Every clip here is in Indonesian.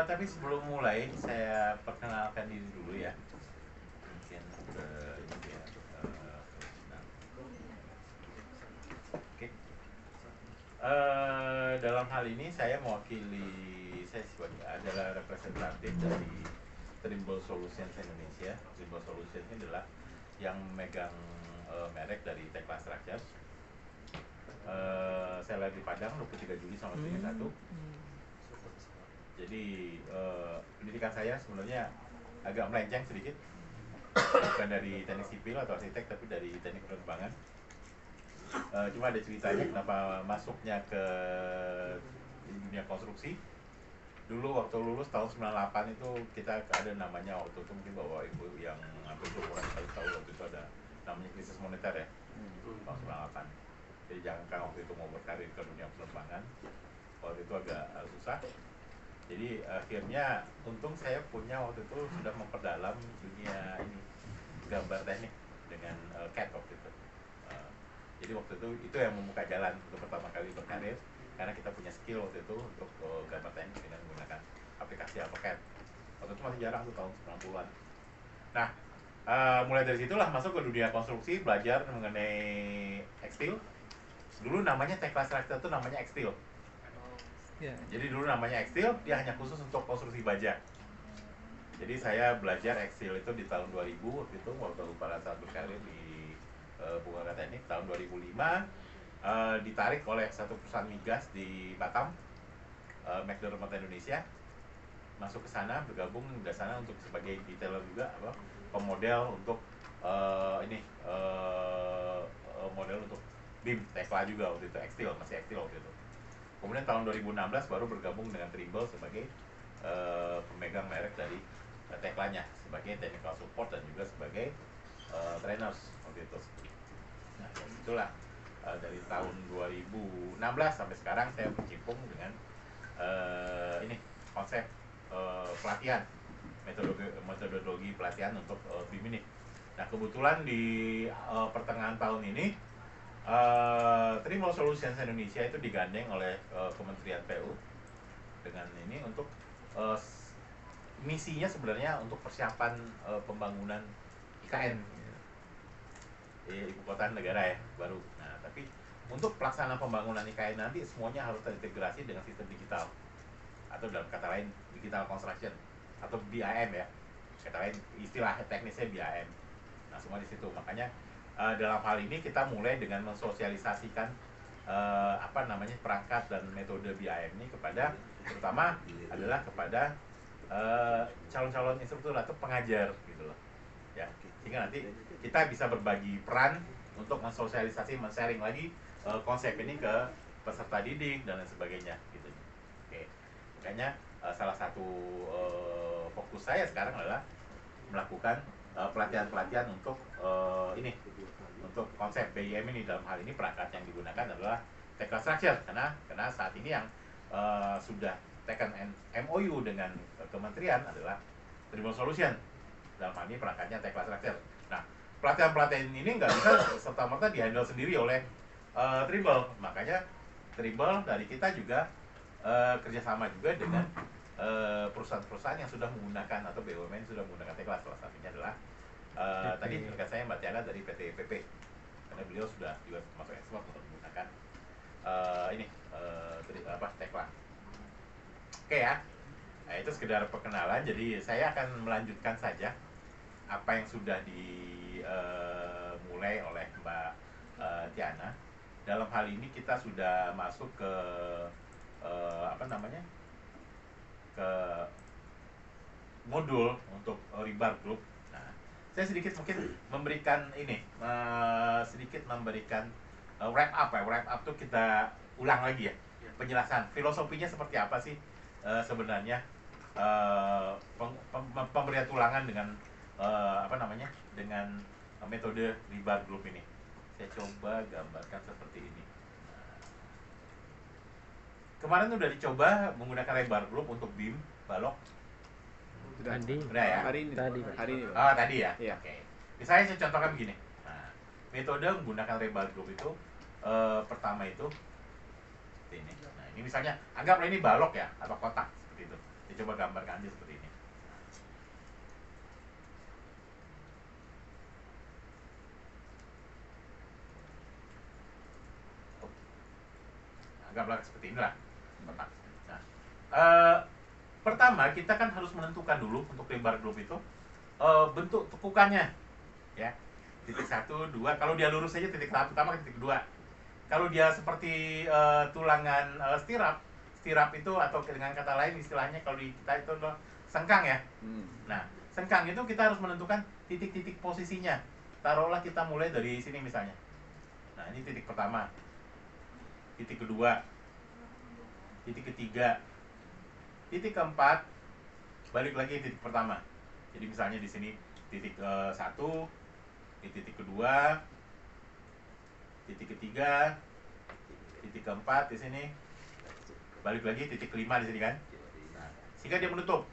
Tapi sebelum mulai saya perkenalkan diri dulu ya. Mungkin ini ya. Nah, oke. Dalam hal ini saya mewakili, saya sebagai adalah representatif dari Trimble Solutions Indonesia. Trimble Solutions ini adalah yang megang merek dari Tekla Structures. Saya lagi di Padang 23 Juli sama 31. Jadi pendidikan saya sebenarnya agak melenceng sedikit, bukan dari teknik sipil atau arsitek, tapi dari teknik penerbangan. Cuma ada ceritanya kenapa masuknya ke dunia konstruksi. Dulu waktu lulus tahun 98 itu kita ada namanya, waktu itu mungkin bawa ibu yang hampir seumuran kali tahu, waktu itu ada namanya krisis moneter ya, tahun 98. Jadi jangan kan waktu itu mau berkarir ke dunia penerbangan, waktu itu agak susah. Jadi akhirnya untung saya punya waktu itu sudah memperdalam dunia ini gambar teknik dengan CAD waktu itu. Jadi waktu itu yang membuka jalan untuk pertama kali berkarir, karena kita punya skill waktu itu untuk gambar teknik dengan menggunakan aplikasi AutoCAD. Waktu itu masih jarang tuh, tahun 90-an. Nah, mulai dari situlah masuk ke dunia konstruksi, belajar mengenai Xsteel. Dulu namanya Tekla Structure itu namanya Xsteel. Jadi dulu namanya Xsteel, dia hanya khusus untuk konstruksi baja. Jadi saya belajar Xsteel itu di tahun 2000 waktu itu, waktu pada saat berkarir di Bunga Teknik. Tahun 2005 ditarik oleh satu perusahaan migas di Batam, McDermott Indonesia, masuk ke sana, bergabung di sana untuk sebagai detailer juga, pemodel untuk model untuk BIM Tekla juga waktu itu, Xsteel, masih Xsteel waktu itu. Kemudian tahun 2016 baru bergabung dengan Trimble sebagai pemegang merek dari Teklanya, sebagai technical support dan juga sebagai trainers waktu itu. Nah, itulah dari tahun 2016 sampai sekarang saya berkecimpung dengan ini konsep pelatihan, metodologi pelatihan untuk BIM ini. Nah, kebetulan di pertengahan tahun ini Trimble Solutions Indonesia itu digandeng oleh Kementerian PU dengan ini untuk misinya sebenarnya untuk persiapan pembangunan IKN, ibu kota negara ya baru. Nah, tapi untuk pelaksanaan pembangunan IKN nanti semuanya harus terintegrasi dengan sistem digital, atau dalam kata lain digital construction atau BIM ya, kata lain istilah teknisnya BIM. Nah, semua di situ. Makanya dalam hal ini kita mulai dengan mensosialisasikan perangkat dan metode BIM ini kepada, terutama adalah kepada calon-calon instruktur atau pengajar gitu loh ya, sehingga nanti kita bisa berbagi peran untuk mensosialisasi, men-sharing lagi konsep ini ke peserta didik dan lain sebagainya gitu. Oke, makanya salah satu fokus saya sekarang adalah melakukan pelatihan-pelatihan untuk untuk konsep BIM ini. Dalam hal ini perangkat yang digunakan adalah Tekla Structure, karena saat ini yang sudah taken MOU dengan kementerian adalah Trimble Solution. Dalam hal ini perangkatnya Tekla Structure. Nah, pelatihan-pelatihan ini nggak bisa serta-merta dihandle sendiri oleh Trimble. Makanya Trimble dari kita juga kerjasama juga dengan perusahaan-perusahaan yang sudah menggunakan, atau BUMN sudah menggunakan Tekla. Salah satunya adalah tadi rekan saya Mbak Tiana dari PT PP, karena beliau sudah juga masuk ekspor untuk menggunakan Tekla. Oke ya, nah, itu sekedar perkenalan. Jadi saya akan melanjutkan saja apa yang sudah dimulai oleh Mbak Tiana. Dalam hal ini kita sudah masuk ke ke modul untuk rebar group. Nah, saya sedikit mungkin memberikan sedikit memberikan wrap up ya. Wrap up tuh kita ulang lagi ya, penjelasan filosofinya seperti apa sih sebenarnya, pemberian tulangan dengan dengan metode rebar group ini. Saya coba gambarkan seperti ini. Kemarin udah dicoba menggunakan rebar group untuk BIM balok. Tadi. Udah ya? Hari ini. Oh, tadi ya? Iya. Oke. Misalnya saya contohkan begini. Nah, metode menggunakan rebar group itu pertama itu ini. Nah, ini misalnya anggaplah ini balok ya, atau kotak seperti itu. Saya Saya coba gambarkan aja seperti ini. Gambar seperti inilah. Nah, pertama kita kan harus menentukan dulu untuk lebar globe itu bentuk tekukannya, ya. Titik 1, 2. Kalau dia lurus saja titik pertama ke titik 2. Kalau dia seperti tulangan stirap itu, atau dengan kata lain istilahnya kalau di kita itu sengkang ya. Nah, sengkang itu kita harus menentukan titik-titik posisinya. Taruhlah kita mulai dari sini misalnya. Nah, ini titik pertama, titik kedua, titik ketiga, titik keempat, balik lagi titik pertama. Jadi misalnya di sini titik 1, di titik kedua, titik ketiga, titik keempat di sini, balik lagi titik kelima di sini kan. Nah, sehingga dia menutup.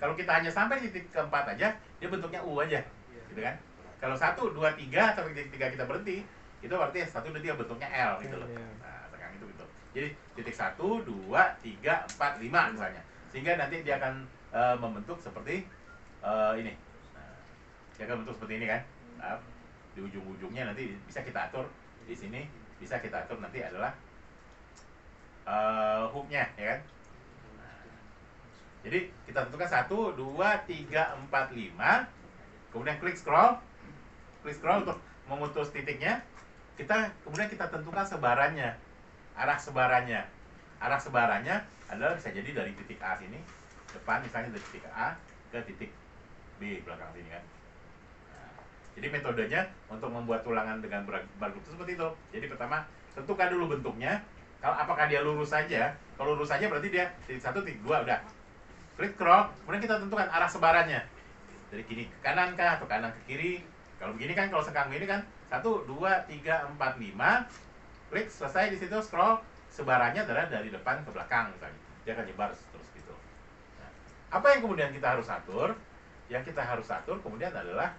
Kalau kita hanya sampai di titik keempat aja, dia bentuknya U aja, gitu kan. Kalau 1, 2, 3 sampai titik 3 kita berhenti, itu berarti 1, 2, 3 bentuknya L gitu loh. Nah, sekarang itu gitu. Jadi titik 1, 2, 3, 4, 5 misalnya. Sehingga nanti dia akan membentuk seperti ini. Nah, dia akan bentuk seperti ini kan. Nah, di ujung-ujungnya nanti bisa kita atur di sini, bisa kita atur nanti adalah hooknya, ya kan. Nah, jadi kita tentukan 1, 2, 3, 4, 5. Kemudian klik scroll untuk memutus titiknya. Kemudian kita tentukan sebarannya, arah sebarannya adalah bisa jadi dari titik A sini depan, misalnya dari titik A ke titik B belakang sini kan. Nah, jadi metodenya untuk membuat tulangan dengan bar globe itu seperti itu. Jadi pertama tentukan dulu bentuknya. Kalau apakah dia lurus saja? Kalau lurus saja berarti dia titik 1, titik 2 udah. Klik scroll, kemudian kita tentukan arah sebarannya. Dari kiri ke kanan kah atau kanan ke kiri? Kalau begini kan, kalau sengkang begini kan 1, 2, 3, 4, 5. Klik selesai, di situ scroll, sebarannya adalah dari depan ke belakang misalnya. Dia akan nyebar terus gitu. Nah, apa yang kemudian kita harus atur? Yang kita harus atur kemudian adalah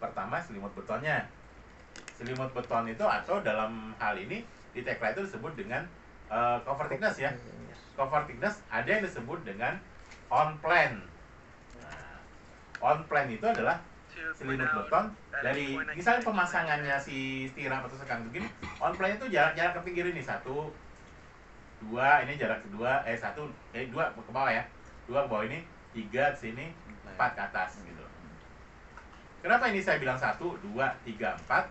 pertama selimut betonnya. Selimut beton itu, atau dalam hal ini di Tekla itu disebut dengan cover thickness ya. Cover thickness ada yang disebut dengan on plan. Nah, on plan itu adalah selimut beton dari misalnya pemasangannya si stirap atau sekang begini. On plan itu jarak ke pinggir ini 1, 2, ini jarak kedua, 2 ke bawah ya, 2 ke bawah ini, 3 ke sini, 4 ke atas gitu. Kenapa ini saya bilang 1, 2, 3, 4?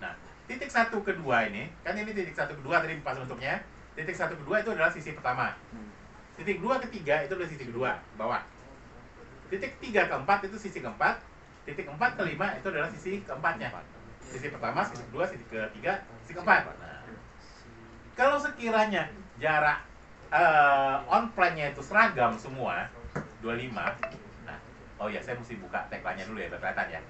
Nah, titik 1 ke 2 ini, kan ini titik 1 ke 2 tadi pas bentuknya. Titik 1 ke 2 itu adalah sisi pertama. Titik 2 ke 3 itu adalah sisi kedua, bawah. Titik 3 ke 4 itu sisi keempat. Titik 4 ke 5 itu adalah sisi keempatnya. Sisi pertama, sisi kedua, sisi ketiga, sisi keempat. Nah, kalau sekiranya jarak on plan-nya itu seragam semua, 25. Nah, oh ya, saya mesti buka Teklanya dulu ya, biar kelihatan ya.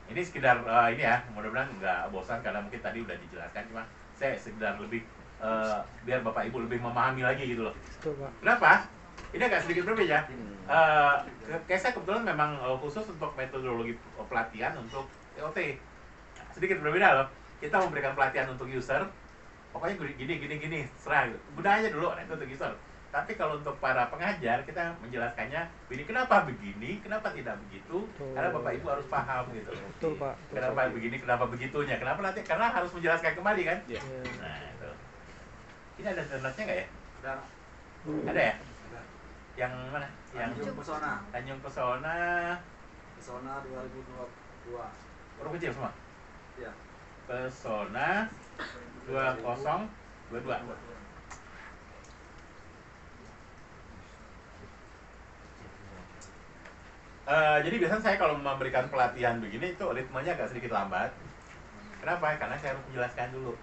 Ini sekedar ini ya, mudah-mudahan nggak bosan karena mungkin tadi udah dijelaskan, cuma saya sekedar lebih biar Bapak Ibu lebih memahami lagi gitu loh. Kenapa? Ini agak sedikit berbeda. Kayak saya kebetulan memang khusus untuk metodologi pelatihan untuk TOT. Sedikit berbeda loh. Kita memberikan pelatihan untuk user. Pokoknya gini, serah. Guna aja dulu, nah itu untuk user. Tapi kalau untuk para pengajar, kita menjelaskannya, ini kenapa begini, kenapa tidak begitu, karena Bapak Ibu harus paham gitu. Betul, Pak. Kenapa begini, kenapa begitunya, kenapa nanti, karena harus menjelaskan kembali kan. Yeah. Nah itu. Ini ada downloadnya nggak ya? Ada. Ada ya? Yang mana? Yang Tanjung Pesona. Tanjung Pesona. Pesona 2022. Huruf kecil semua? Iya. Pesona 2022. Jadi biasanya saya kalau memberikan pelatihan begini itu ritmenya agak sedikit lambat. Kenapa? Karena saya harus menjelaskan dulu.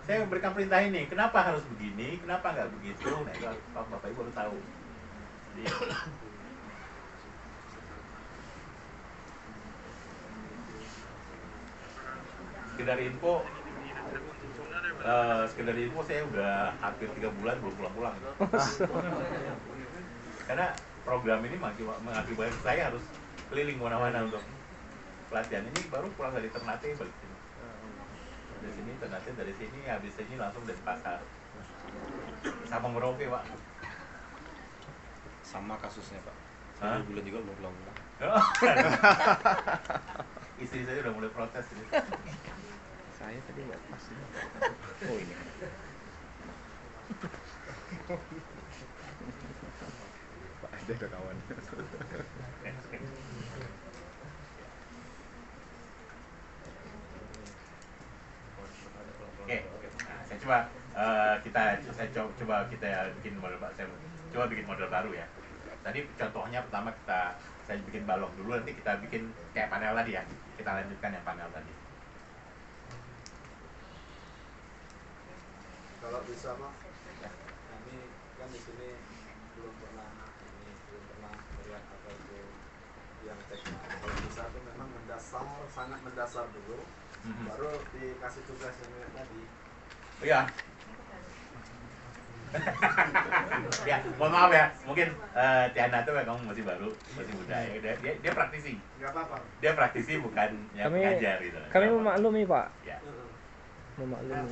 Saya memberikan perintah ini, kenapa harus begini, kenapa nggak begitu? Nah itu Bapak Ibu harus tahu. Jadi, sekedar info saya udah hampir 3 bulan belum pulang-pulang. Karena program ini mengakibatkan saya harus keliling mana-mana untuk pelatihan. Ini baru pulang dari Ternate balik sini. Dari sini Ternate, dari sini habis ini langsung dari pasar. Sama Merauke, Pak. Sama kasusnya Pak. Hah? 2 bulan juga belum pulang-pulang. Istri saya udah mulai protes ini. Saya tadi nggak pas. Oh ini. Pak ada kawan. Oke, nah, saya coba coba kita bikin model, saya coba bikin model baru ya. Tadi contohnya pertama saya bikin balok dulu, nanti kita bikin kayak panel tadi ya. Kita lanjutkan yang panel tadi. Kalau bisa Pak, kami kan di sini belum pernah melihat apa itu yang teknik. Kalau bisa tuh memang mendasar, sangat mendasar dulu, baru dikasih tugas yang tadi. Oh iya. Ya, mohon maaf ya, mungkin Tiana tuh kamu masih baru, masih muda ya. Dia praktisi. Nggak apa-apa. Dia praktisi bukan yang pengajar gitu. Kami memaklumi Pak, Ya. memaklumi.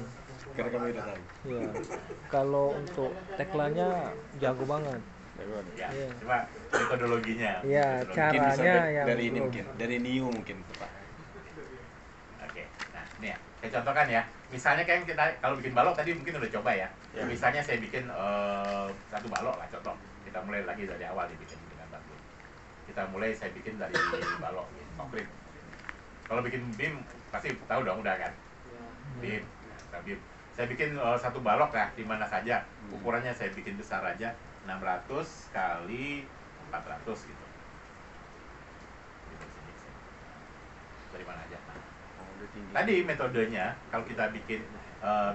Karena kami udah tahu. Iya. Kalau untuk teklanya jago banget. Ya, Iya. cuma metodologinya. Iya, metodologi. cara- Mungkin bisa Caranya yang dari ini belum. mungkin, dari Niu mungkin Pak. Oke, nah ini ya, saya contohkan ya. Misalnya kan kita kalau bikin balok tadi mungkin udah coba ya. Ya. Misalnya saya bikin satu balok lah contoh. Kita mulai lagi dari awal dibikin dengan batu. Kita mulai saya bikin dari balok konkret. Kalau bikin beam pasti tahu dong udah kan. Beam, nah, beam. Saya bikin satu balok ya di mana saja. Ukurannya saya bikin besar aja 600 kali 400 gitu. Dari mana aja. Nah, Oh, udah tinggi. tadi metodenya kalau kita bikin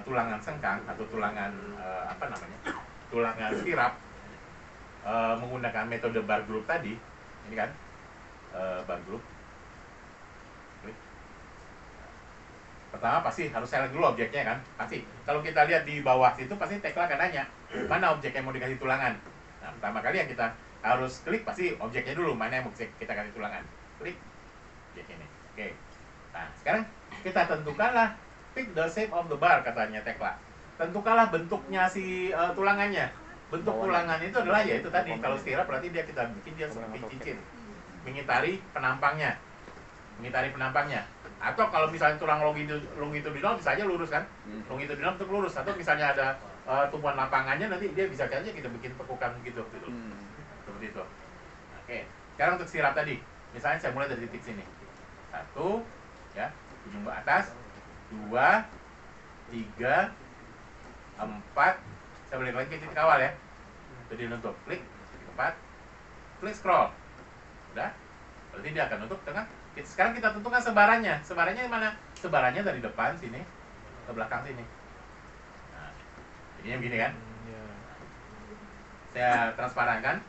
tulangan sengkang atau tulangan tulangan stirap menggunakan metode bar group tadi, ini kan bar group. Klik. Pertama pasti harus select dulu objeknya kan, pasti. Kalau kita lihat di bawah situ pasti Tekla akan nanya mana objek yang mau dikasih tulangan. Nah, pertama kali yang kita harus klik pasti objeknya dulu, mana yang mau kita kasih tulangan. Klik objek ini. Oke. Nah, sekarang kita tentukanlah pick the shape of the bar katanya Tekla. Tentukanlah bentuknya si tulangannya. Bentuk tulangan itu adalah ya itu tadi. Kalau stirap berarti kita bikin dia seperti cincin. Mengitari penampangnya. Mengitari penampangnya. Atau kalau misalnya tulang longitudinal bisa aja lurus kan? Longitudinal untuk lurus. Atau misalnya ada tumpuan lapangannya nanti dia bisa aja kita bikin tekukan gitu. Seperti itu. Oke. Sekarang untuk stirap tadi. Misalnya saya mulai dari titik sini. 1 ya, ujung ke atas, 2, 3, 4, saya balik lagi ke titik awal ya. Jadi untuk klik, titik 4, klik scroll, udah, berarti dia akan nutup tengah. Sekarang kita tentukan sebarannya. Sebarannya mana? Sebarannya dari depan sini ke belakang sini. Nah, jadinya begini kan? Saya transparankan.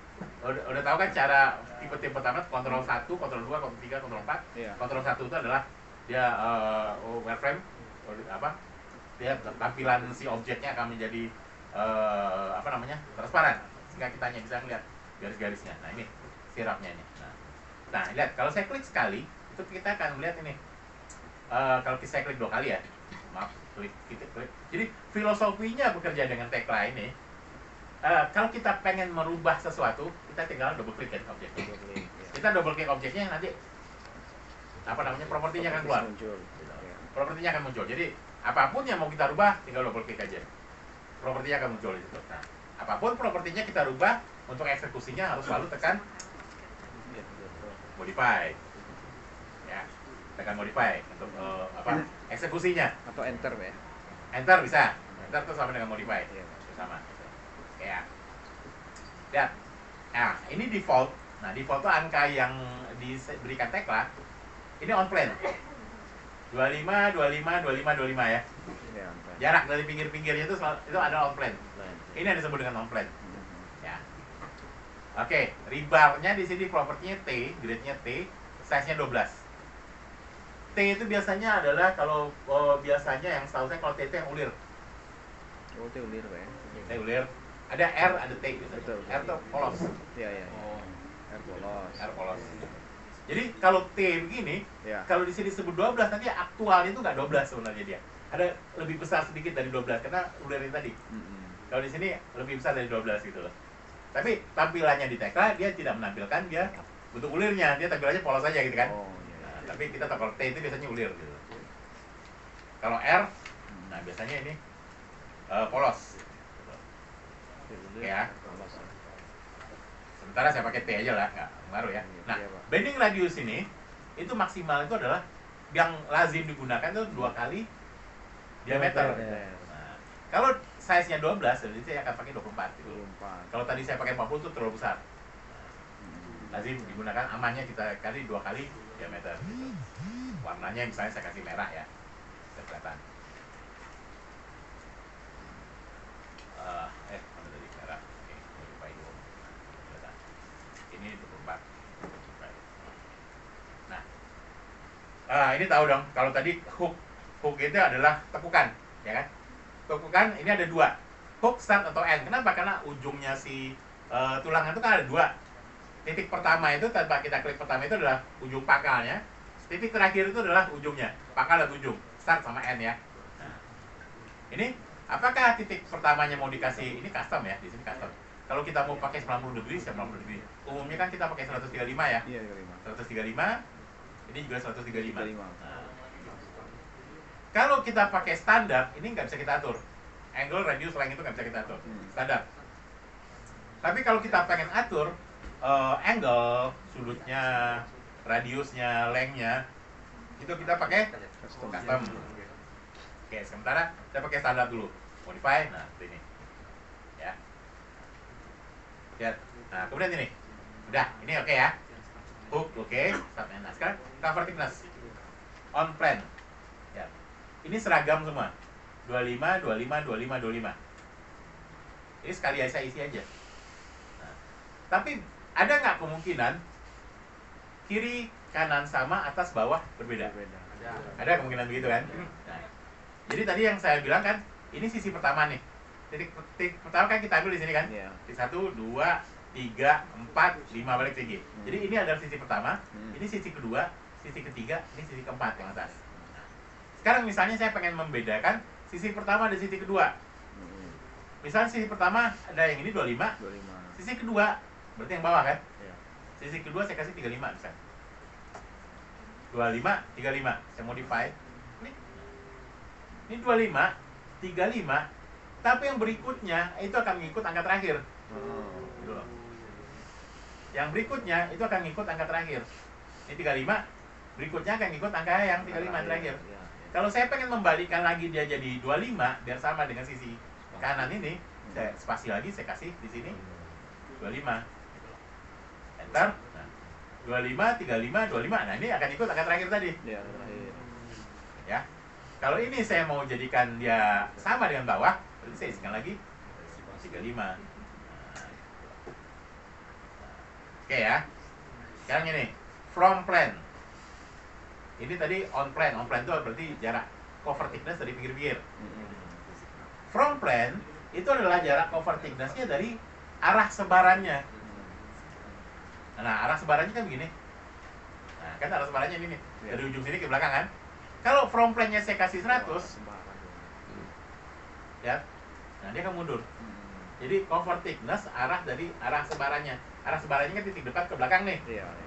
Udah tahu kan cara tipe-tipe pertama, kontrol 1, kontrol 2, kontrol 3, kontrol 4. Iya. Kontrol 1 itu adalah dia wireframe dia tampilan si objeknya akan menjadi transparan sehingga kita hanya bisa melihat garis-garisnya. Nah, ini stirapnya ini. Nah, lihat kalau saya klik sekali itu kita akan melihat ini. Kalau saya klik 2 kali ya. Maaf, klik. Jadi filosofinya bekerja dengan Tekla ini. Kalau kita pengen merubah sesuatu, kita tinggal double klik kan objeknya. Kita double klik objeknya nanti propertinya akan keluar. Propertinya akan muncul. Jadi apapun yang mau kita rubah, tinggal double klik aja. Propertinya akan muncul di situ. Nah, apapun propertinya kita rubah, untuk eksekusinya harus selalu tekan modify. Ya, tekan modify untuk eksekusinya. Atau enter ya. Enter bisa. Enter itu sama dengan modify. Sama. Ya. Lihat. Nah, ini default. Nah, default itu angka yang diberikan Tekla. Ini on plan. 25, 25, 25, 25 ya. Jarak dari pinggir-pinggirnya itu ada on plan. Ini yang disebut dengan on plan. Ya. Oke, rebarnya di sini propertinya T, grade-nya T, size-nya 12. T itu biasanya adalah kalau biasanya yang setahu saya kalau T itu yang ulir. Oh, itu ulir Pak ya. T ulir. Ada R, ada T gitu. Betul. R itu polos. Iya. R polos. R polos. Jadi kalau T begini, Ya. kalau di sini disebut 12 nanti aktualnya itu nggak 12 sebenarnya dia. Ada lebih besar sedikit dari 12 karena ulir ini tadi. Kalau di sini lebih besar dari 12 gitu loh. Tapi tampilannya di tekla dia tidak menampilkan dia bentuk ulirnya, dia tampilannya polos aja gitu kan. Oh, iya. Nah, tapi kita tahu kalau T itu biasanya ulir gitu. Kalau R, nah biasanya ini polos. Oke ya. Sementara saya pakai T aja lah, nggak ngaruh ya. Nah, bending radius ini itu maksimal itu adalah yang lazim digunakan itu 2 kali diameter. Nah, kalau size-nya 12, jadi saya akan pakai 24 gitu. Kalau tadi saya pakai 40 itu terlalu besar. Lazim digunakan, amannya kita kali 2 kali diameter. Warnanya misalnya saya kasih merah ya, bisa kelihatan. Mana tadi merah? Oke, lupa itu. Kelihatan. Ini 24. Nah, ini tahu dong. Kalau tadi hook itu adalah tekukan, ya kan? Tekukan ini ada 2, hook, start atau end. Kenapa? Karena ujungnya si tulangan itu kan ada 2. Titik pertama itu tanpa kita klik pertama itu adalah ujung pangkalnya. Titik terakhir itu adalah ujungnya, pangkal dan ujung, start sama end ya. Nah, ini apakah titik pertamanya mau dikasih, ini custom ya, di sini custom. Kalau kita mau pakai 90 degree, 90 degree. Umumnya kan kita pakai 135 ya. Iya, 135. Ini juga 135. 135. Nah, kalau kita pakai standar, ini nggak bisa kita atur. Angle, radius, length itu nggak bisa kita atur. Standar. Tapi kalau kita pengen atur angle, sudutnya, radiusnya, lengthnya, itu kita pakai custom. Oke, sementara saya pakai standar dulu. Modify, nah ini. Ya. Lihat. Nah, kemudian ini. Udah, ini oke ya. Hook, oke. Nah, sekarang cover thickness. On plan. Ya. Ini seragam semua. 25, 25, 25, 25. Ini sekali saya isi aja. Nah, tapi ada nggak kemungkinan kiri, kanan sama, atas, bawah berbeda? Ada kemungkinan begitu kan? Nah, jadi tadi yang saya bilang kan, ini sisi pertama nih. Titik pertama kan kita ambil di sini kan? Iya. Titik 1, 2, 3, 4, 5 balik tinggi. Jadi ini adalah sisi pertama, ini sisi kedua, sisi ketiga, ini sisi keempat yang atas. Sekarang misalnya saya pengen membedakan sisi pertama dan sisi kedua. Misalnya sisi pertama ada yang ini 25, sisi kedua berarti yang bawah kan? Iya. Sisi kedua saya kasih 35 misalnya. 25, 35. Saya modify. Ini 25, 35. Tapi yang berikutnya itu akan ngikut angka terakhir. Gitu loh. Yang berikutnya itu akan ngikut angka terakhir. Ini 35, berikutnya akan ngikut angka yang 35 terakhir. Kalau saya pengen membalikkan lagi dia jadi 25 biar sama dengan sisi kanan ini, saya spasi lagi, saya kasih di sini 25. Enter. Nah, 25, 35, 25. Nah, ini akan ikut angka terakhir tadi. Iya, terakhir. Ya. Kalau ini saya mau jadikan dia sama dengan bawah, berarti saya isikan lagi 35. Oke ya. Sekarang ini from plan. Ini tadi on plan. On plan itu berarti jarak cover thickness dari pinggir-pinggir. From plan itu adalah jarak cover thickness-nya dari arah sebarannya. Nah, arah sebarannya kan begini. Nah, kan arah sebarannya ini nih. Dari ujung sini ke belakang kan. Kalau from plan-nya saya kasih 100, ya. Nah, dia akan mundur. Jadi cover thickness arah dari arah sebarannya. Arah sebarannya kan titik depan ke belakang nih.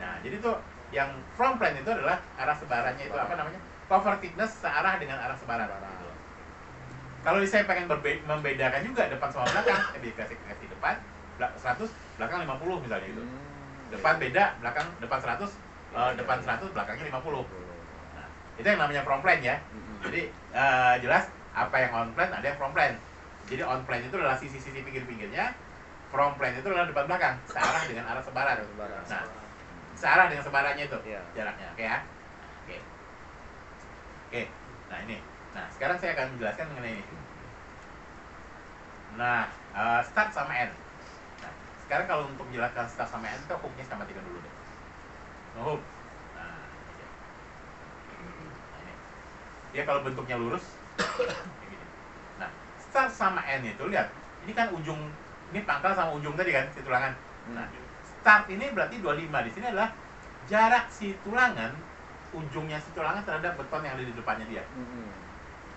Nah, jadi tuh yang from plan itu adalah arah sebarannya itu apa namanya? Cover thickness searah dengan arah sebaran. Gitu. Kalau saya pengen membedakan juga depan sama belakang, kasih depan 100, belakang 50 misalnya gitu. Depan beda, belakang depan 100, depan 100, belakangnya 50. Nah, itu yang namanya from plan ya. Jadi jelas apa yang on plan ada yang from plan. Jadi on plan itu adalah sisi-sisi pinggir-pinggirnya, from plan itu adalah depan belakang, searah dengan arah sebaran. Nah, searah dengan sebarannya itu jaraknya, oke ya? Oke. Nah ini. Nah sekarang saya akan menjelaskan mengenai ini. Nah, start sama end. Nah, sekarang kalau untuk menjelaskan start sama end, itu hooknya saya matikan dulu deh. Hook. Nah, ini. Dia kalau bentuknya lurus, kayak gini. Nah, start sama end itu lihat. Ini kan ujung, ini pangkal sama ujung tadi kan, si tulangan. Nah, start ini berarti 25. Di sini adalah jarak si tulangan, ujungnya si tulangan terhadap beton yang ada di depannya dia.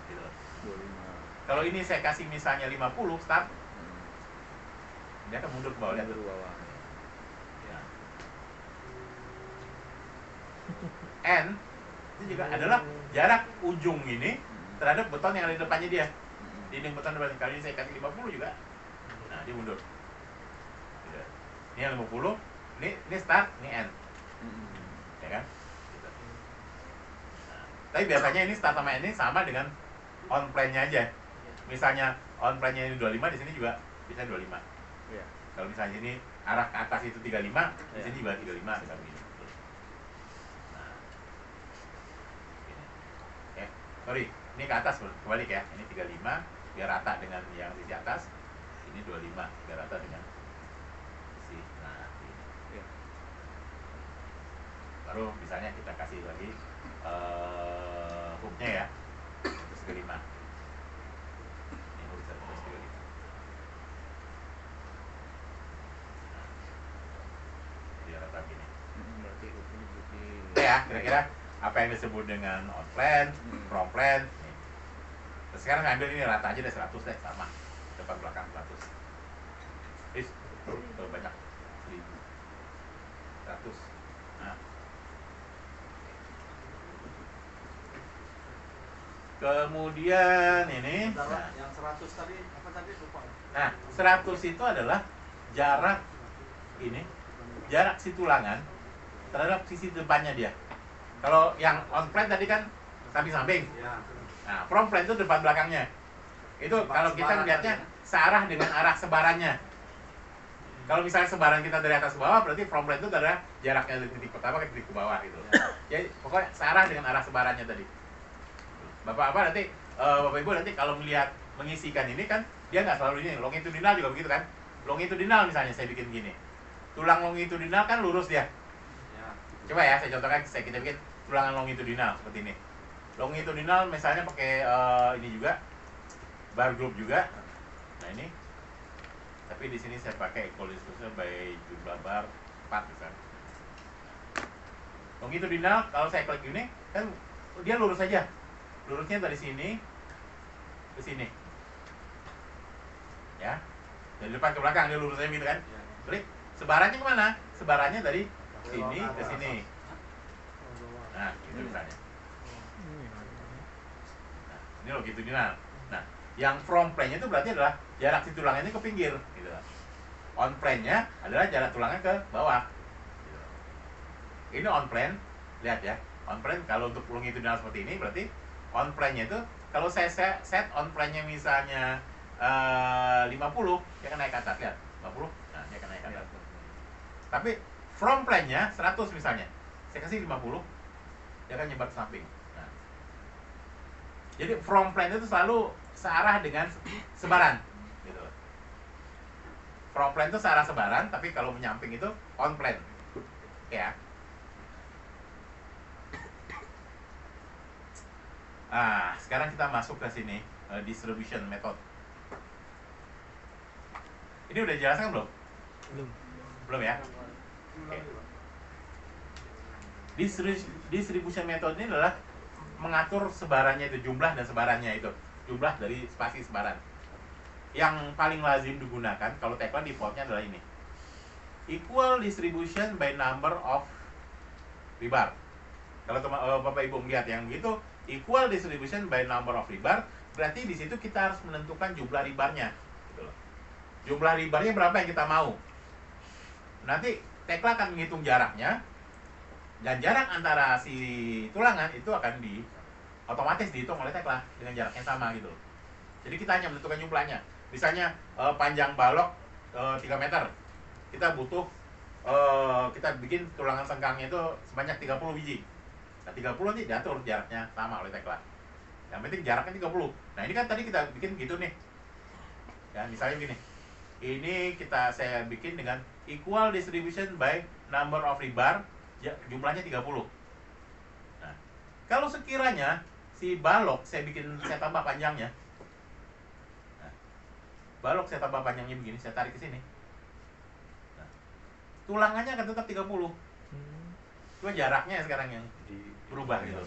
Gitu. 25. Kalau ini saya kasih misalnya 50 start, dia akan mundur ke bawah, lihat tuh. bawah. Ya. N itu juga adalah jarak ujung ini terhadap beton yang ada di depannya dia. Dinding beton depan, kali ini saya kasih 50 juga. Nah, dia mundur. Gitu. Ini yang 50, ini start, ini end. Ya kan? Gitu. Nah, tapi biasanya ini start sama end ini sama dengan on plan-nya aja. Misalnya on plan-nya ini 25, di sini juga bisa 25. Iya. Kalau misalnya ini arah ke atas itu 35, di Iya. sini juga 35 bisa begini. Nah. Gini. Sorry, ini ke atas kebalik ya. Ini 35 biar rata dengan yang sisi atas. Ini 25 biar rata dengan sisi. Nah, ini. Iya. Baru misalnya kita kasih lagi hooknya ya. Terus 35. Ini hook terus 35. Nah, biar rata gini. Berarti ini begini. Itu ya, kira-kira apa yang disebut dengan on plan, from plan. Nih. Terus sekarang ngambil ini rata aja deh 100 deh, sama depan belakang 100. Tuh banyak 1000, 100. Nah. Kemudian ini, Bentar, nah, yang 100 tadi apa tadi lupa. nah 100 itu adalah jarak ini, jarak si tulangan terhadap sisi depannya dia. Kalau yang on plan tadi kan samping-samping. Ya. Nah, from plan itu depan belakangnya. Itu kalau kita Sebaran melihatnya tadi. searah dengan arah sebarannya. Kalau misalnya sebaran kita dari atas ke bawah, berarti from plan itu adalah jaraknya dari titik pertama ke titik ke bawah gitu. Jadi pokoknya searah dengan arah sebarannya tadi. Bapak nanti, Bapak Ibu nanti kalau melihat mengisikan ini kan dia nggak selalu ini. Longitudinal juga begitu kan? Longitudinal misalnya saya bikin gini. Tulang longitudinal kan lurus dia. Ya. Coba ya, saya contohkan, kita bikin tulangan longitudinal seperti ini. Longitudinal misalnya pakai ini juga, bar group juga. Nah ini, tapi di sini saya pakai equal distribution by jumlah bar 4 misalnya. Longitudinal kalau saya klik ini kan dia lurus saja, lurusnya dari sini ke sini, ya, dari depan ke belakang dia lurus aja gitu kan. Ya. Klik, sebarannya kemana? Sebarannya dari sini ke sini. Nah, itu misalnya. Nah, ini longitudinal. Nah, yang from plane-nya itu berarti adalah jarak si tulangnya ini ke pinggir, gitu. On plane-nya adalah jarak tulangnya ke bawah. Gitu. Ini on plane, lihat ya. On plane kalau untuk longitudinal seperti ini berarti on plane-nya itu kalau saya set on plane-nya misalnya 50, dia akan naik ke atas, lihat. 50, nah dia akan naik ke atas. Tapi from plane-nya 100 misalnya. Saya kasih 50, dia akan nyebar ke samping. Nah. Jadi from plane itu selalu searah dengan sebaran, gitu. From plane itu searah sebaran, tapi kalau menyamping itu on plane, ya. Nah, sekarang kita masuk ke sini, distribution method. Ini udah jelaskan belum? Belum. Belum ya? Oke. Distribution method ini adalah mengatur sebarannya itu, jumlah dan sebarannya itu, jumlah dari spasi sebaran. Yang paling lazim digunakan kalau tagline defaultnya adalah ini, equal distribution by number of rebar. Kalau Bapak Ibu melihat yang begitu, equal distribution by number of rebar, berarti di situ kita harus menentukan jumlah rebarnya. Gitu loh. Jumlah rebarnya berapa yang kita mau. Nanti tekla akan menghitung jaraknya, dan jarak antara si tulangan itu akan otomatis dihitung oleh tekla dengan jarak yang sama gitu loh. Jadi kita hanya menentukan jumlahnya. Misalnya panjang balok 3 meter, kita butuh kita bikin tulangan sengkangnya itu sebanyak 30 biji. Nah 30 nanti diatur jaraknya sama oleh tekla. Yang penting jaraknya 30. Nah ini kan tadi kita bikin gitu nih. Ya misalnya gini. Ini saya bikin dengan equal distribution by number of rebar, jumlahnya 30. Nah, kalau sekiranya si balok saya tambah panjangnya. Nah, balok saya tambah panjangnya begini, saya tarik ke sini. Nah, tulangannya akan tetap 30. Cuma jaraknya sekarang yang berubah gitu.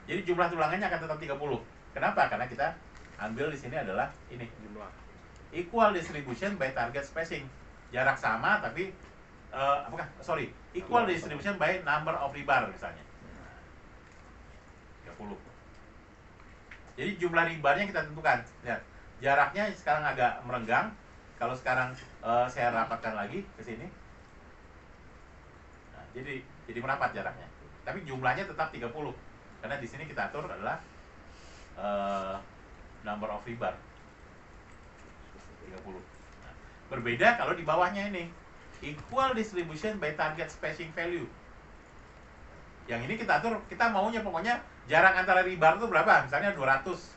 Jadi jumlah tulangannya akan tetap 30. Kenapa? Karena kita ambil di sini adalah ini Jumlah. equal distribution by target spacing. Jarak sama tapi equal distribution by number of rebar misalnya. 30. Jadi jumlah rebarnya kita tentukan. Lihat, jaraknya sekarang agak merenggang. Kalau sekarang saya rapatkan lagi ke sini. Nah, jadi merapat jaraknya. Tapi jumlahnya tetap 30. Karena di sini kita atur adalah number of rebar 30. Nah, berbeda kalau di bawahnya ini equal distribution by target spacing value. Yang ini kita atur, kita maunya pokoknya jarak antara rebar itu berapa? Misalnya 200.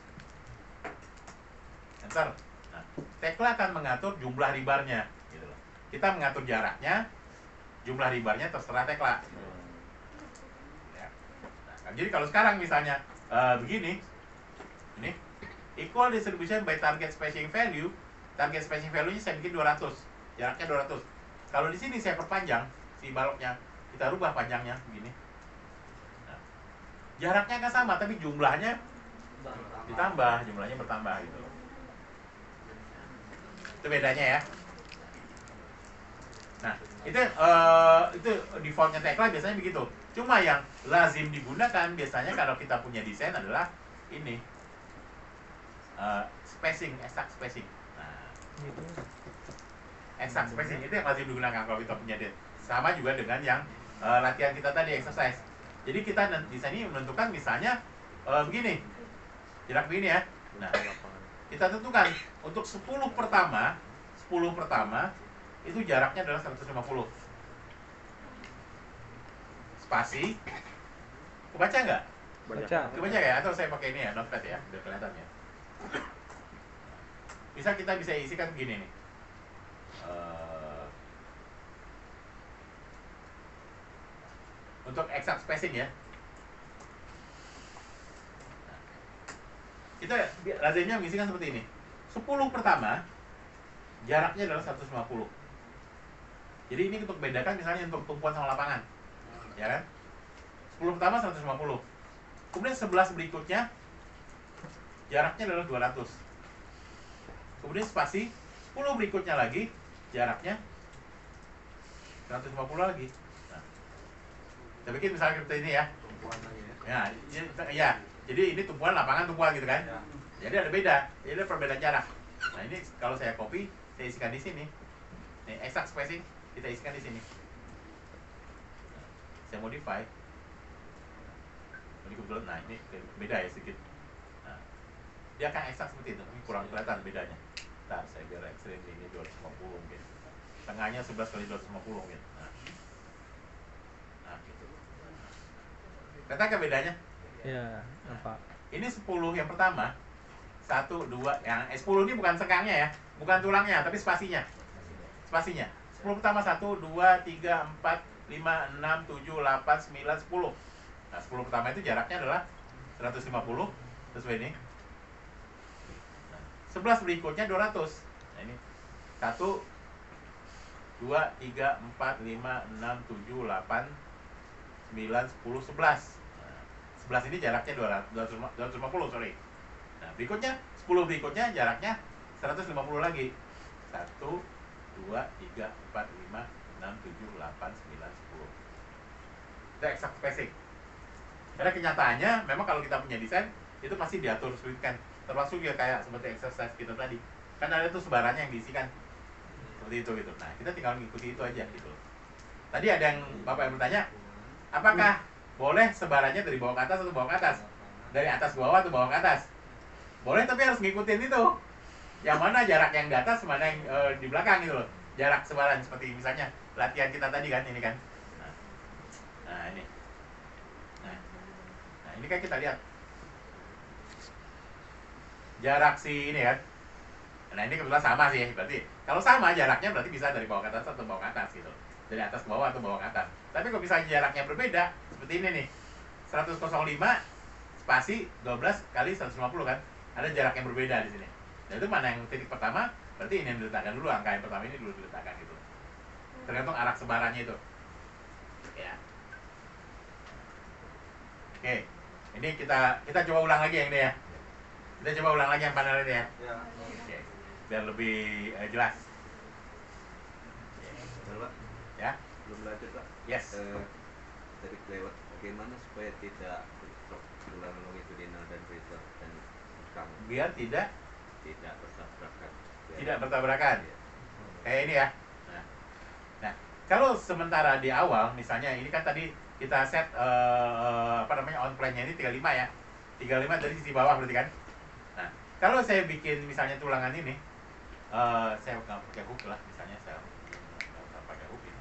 Enter. Nah, Tekla akan mengatur jumlah rebarnya gitu loh. Kita mengatur jaraknya, jumlah rebarnya terserah Tekla. Ya. Nah, jadi kalau sekarang misalnya begini, ini equal distribution by target spacing value. Target spacing value-nya saya bikin 200. Jaraknya 200. Kalau di sini saya perpanjang si baloknya, kita rubah panjangnya begini. Nah, jaraknya kan sama tapi jumlahnya ditambah, jumlahnya bertambah gitu. Itu bedanya ya. Nah, itu defaultnya Tekla biasanya begitu. Cuma yang lazim digunakan biasanya kalau kita punya desain adalah ini spacing, exact spacing. Nah, exact spacing itu yang lazim digunakan kalau kita punya desain. Sama juga dengan yang latihan kita tadi, exercise. Jadi kita di sini menentukan misalnya begini, jarak begini ya. Nah, kita tentukan untuk 10 pertama itu jaraknya adalah 150. Spasi. Kebaca nggak? Baca. Kebaca ya? Atau saya pakai ini ya, notepad ya, biar kelihatan ya. Kita bisa isikan begini nih. Untuk exact spacing ya. Kita lazimnya mengisikan seperti ini. 10 pertama jaraknya adalah 150. Jadi ini untuk bedakan misalnya untuk tumpuan sama lapangan. Ya kan? 10 pertama 150. Kemudian 11 berikutnya jaraknya adalah 200. Kemudian spasi 10 berikutnya lagi jaraknya 150 lagi. Nah, kita bikin misalnya seperti ini ya. Ya. Jadi ini tumpuan lapangan tumpuan gitu kan. Ya. Jadi ada beda. Jadi ada perbedaan jarak. Nah, ini kalau saya copy, saya isikan di sini. Nih, exact spacing kita isikan di sini. Nah, saya modify. Ini kebetulan, nah ini beda ya sedikit. Nah, dia akan exact seperti itu. Ini kurang kelihatan bedanya. Ntar saya biar ekstrim ini 250 mungkin. Tengahnya 11 kali 250 mungkin. Nah gitu. Kelihatan bedanya? Ya, nampak. Ini 10 yang pertama. 1, 2, yang 10 ini bukan sekangnya ya. Bukan tulangnya, tapi spasinya. Spasinya. 10 pertama 1, 2, 3, 4, 5, 6, 7, 8, 9, 10. Nah 10 pertama itu jaraknya adalah 150. Sesuai ini. Nah, 11 berikutnya 200. Nah ini 1, 2, 3, 4, 5, 6, 7, 8, 9, 10, 11. Nah, 11 ini jaraknya 250, sorry. Nah, berikutnya 10 berikutnya jaraknya 150 lagi. 1, 2, 3, 4, 5, 6, 7, 8, 9, 10. Itu exact spacing. Karena kenyataannya memang kalau kita punya desain itu pasti diatur suitkan. Termasuk ya kayak seperti exercise kita tadi. Kan ada tuh sebarannya yang diisikan. Seperti itu gitu. Nah, kita tinggal mengikuti itu aja gitu. Tadi ada yang Bapak yang bertanya, apakah boleh sebarannya dari bawah ke atas atau bawah ke atas? Dari atas ke bawah atau bawah ke atas? Boleh, tapi harus ngikutin itu. Yang mana jarak yang di atas, mana yang di belakang gitu loh. Jarak sebaran seperti misalnya latihan kita tadi kan, ini kan. Nah ini. Nah, ini kan kita lihat. Jarak si ini kan. Nah, ini kebetulan sama sih. Berarti kalau sama jaraknya berarti bisa dari bawah ke atas atau bawah ke atas gitu. Dari atas ke bawah atau bawah ke atas. Tapi kalau misalnya jaraknya berbeda, seperti ini nih. 105 spasi 12 kali 150 kan. Ada jarak yang berbeda di sini. Nah, itu mana yang titik pertama, berarti ini yang diletakkan dulu, angka yang pertama ini dulu diletakkan gitu. Tergantung arah sebarannya itu. Ya. Oke. Ini kita coba ulang lagi yang ini ya. Kita coba ulang lagi yang panel ini ya. Ya. Oke. biar lebih jelas. Pak, Ya, belum lanjut Pak. yes. Tadi kelewat. Bagaimana supaya tidak bentrok tulang longitudinal dan refleks dan sengkang Biar tidak bertabrakan? tidak bertabrakan. Iya. Kayak ini ya. Nah, kalau sementara di awal, misalnya ini kan tadi kita set on plan-nya ini 35 ya. 35 dari sisi bawah berarti kan. Nah, kalau saya bikin misalnya tulangan ini, saya nggak pakai hook lah, misalnya saya nggak pakai hook ini.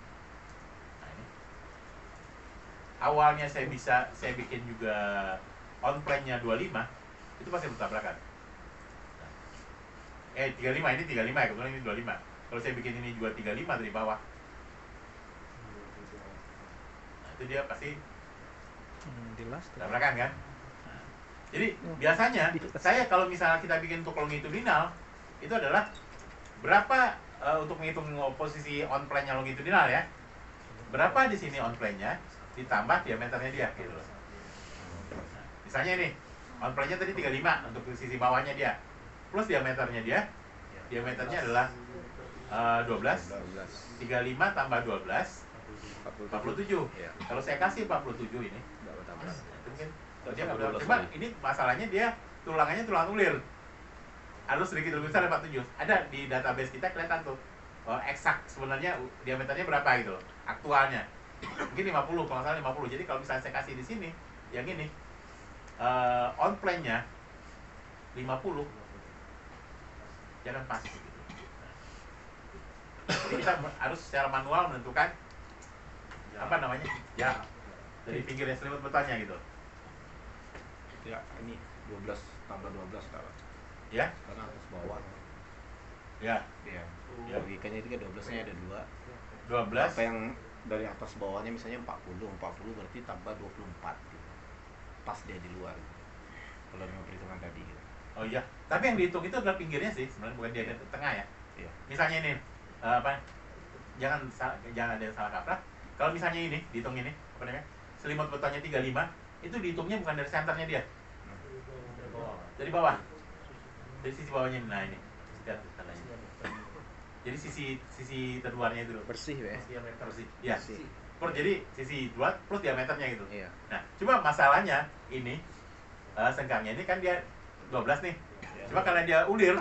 Nah ini, awalnya saya bikin juga on plan-nya 25, itu pasti bertabrakan. 35 ini 35 ya, kebetulan ini 25. Kalau saya bikin ini juga 35 dari bawah, nah itu dia pasti jelas tuh. tabrakan kan. Nah, jadi biasanya saya kalau misalnya kita bikin untuk longitudinal itu adalah berapa untuk menghitung posisi on plane-nya longitudinal ya, berapa di sini on plane-nya ditambah diameternya dia gitu loh. Nah, misalnya ini on plane-nya tadi 35 untuk sisi bawahnya dia, plus diameternya dia, diameternya adalah 12, 35 tambah 12, 47. Iya. Kalau saya kasih 47 ini, Nggak bertabrakan. nah, itu mungkin dia nggak berapa. Cuma ini masalahnya dia tulangannya tulang ulir. Harus sedikit lebih besar dari 47. Ada di database kita kelihatan tuh eksak sebenarnya diameternya berapa gitu loh, aktualnya. Mungkin 50, kalau nggak salah 50. Jadi kalau misalnya saya kasih di sini, yang ini on plane-nya 50, jangan pas gitu. Jadi kita harus secara manual menentukan apa namanya, ya dari pinggirnya selimut betonnya gitu. Ya, ini 12 tambah 12 Pak. Ya, Karena atas bawah. ya, Iya. Ya. Logikanya itu kan 12-nya ada 2. 12. Apa yang dari atas bawahnya misalnya 40 berarti tambah 24 gitu. Pas dia di luar gitu. Kalau dengan perhitungan tadi gitu. Oh iya, tapi yang dihitung itu adalah pinggirnya sih, sebenarnya bukan di tengah ya. Iya. Misalnya ini, jangan ada yang salah kaprah. Kalau misalnya ini, dihitung ini, apa namanya, selimut betonnya 35, itu dihitungnya bukan dari senternya dia, dari bawah, dari sisi bawahnya. Nah ini, lihat tandanya. Jadi sisi terluarnya itu Bersih ya. bersih, ya. Bersih. Jadi sisi luar plus diameternya gitu. Iya. Nah, cuma masalahnya ini sengkangnya ini kan dia 12 nih. Cuma karena dia ulir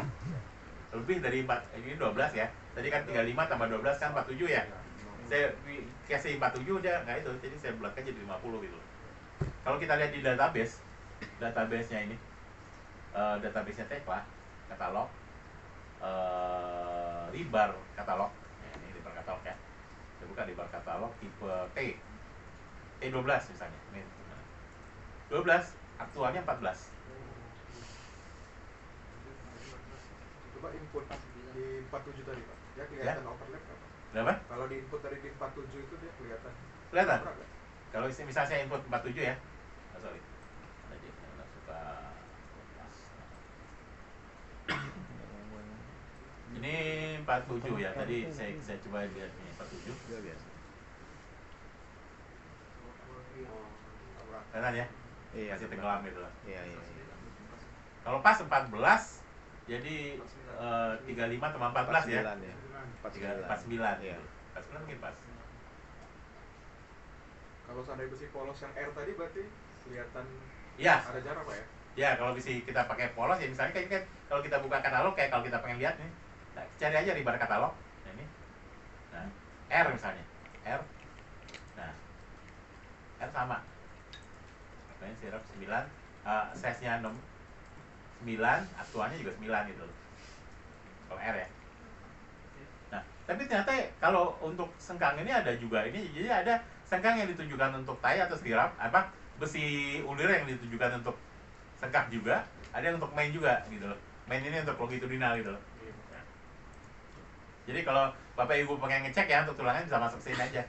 lebih dari 4, ini 12 ya. Tadi kan 35 tambah 12 kan 47 ya. Saya kasih 47 dia nggak itu, jadi saya bulatkan jadi 50 gitu. Kalau kita lihat di database-nya ini, database-nya Tekla, katalog, Libar katalog. Nah, ini Libar katalog ya. Saya buka Libar katalog tipe T12 misalnya. Ini 12, aktualnya 14. Coba input di 47 tadi Pak, dia kelihatan overlap nggak Pak? Berapa? Kalau di input tadi di 47 itu dia kelihatan. Kelihatan? Overlap nggak? Kalau misalnya saya input 47 ya. Oh, sorry. Tadi saya suka. Ini 47 ya. Tadi saya coba lihat ini 47. Luar biasa. Kelihatan ya? Iya. Masih tenggelam gitu lah. Iya. Kalau pas 14 jadi 35 tambah 14 ya. 49 ya. 49 Iya. gitu. 49 mungkin pas. Kalau seandainya besi polos yang R tadi berarti kelihatan Iya. ada jarak Pak ya? Ya, kalau kita pakai polos ya misalnya kayak kan kalau kita buka katalog, kayak kalau kita pengen lihat nih, nah, cari aja di bar katalog. Nah, ini. Nah, R misalnya. R. Nah. R sama. Makanya sirup 9, size-nya 9, aktualnya juga 9 gitu loh. Kalau R ya. Nah, tapi ternyata kalau untuk sengkang ini ada juga ini, jadi ada sengkang yang ditujukan untuk tai atau stirap, besi ulir yang ditujukan untuk sengkang juga, ada yang untuk main juga gitu loh. Main ini untuk longitudinal gitu loh. Jadi kalau Bapak Ibu pengen ngecek ya untuk tulangan bisa masuk sini aja.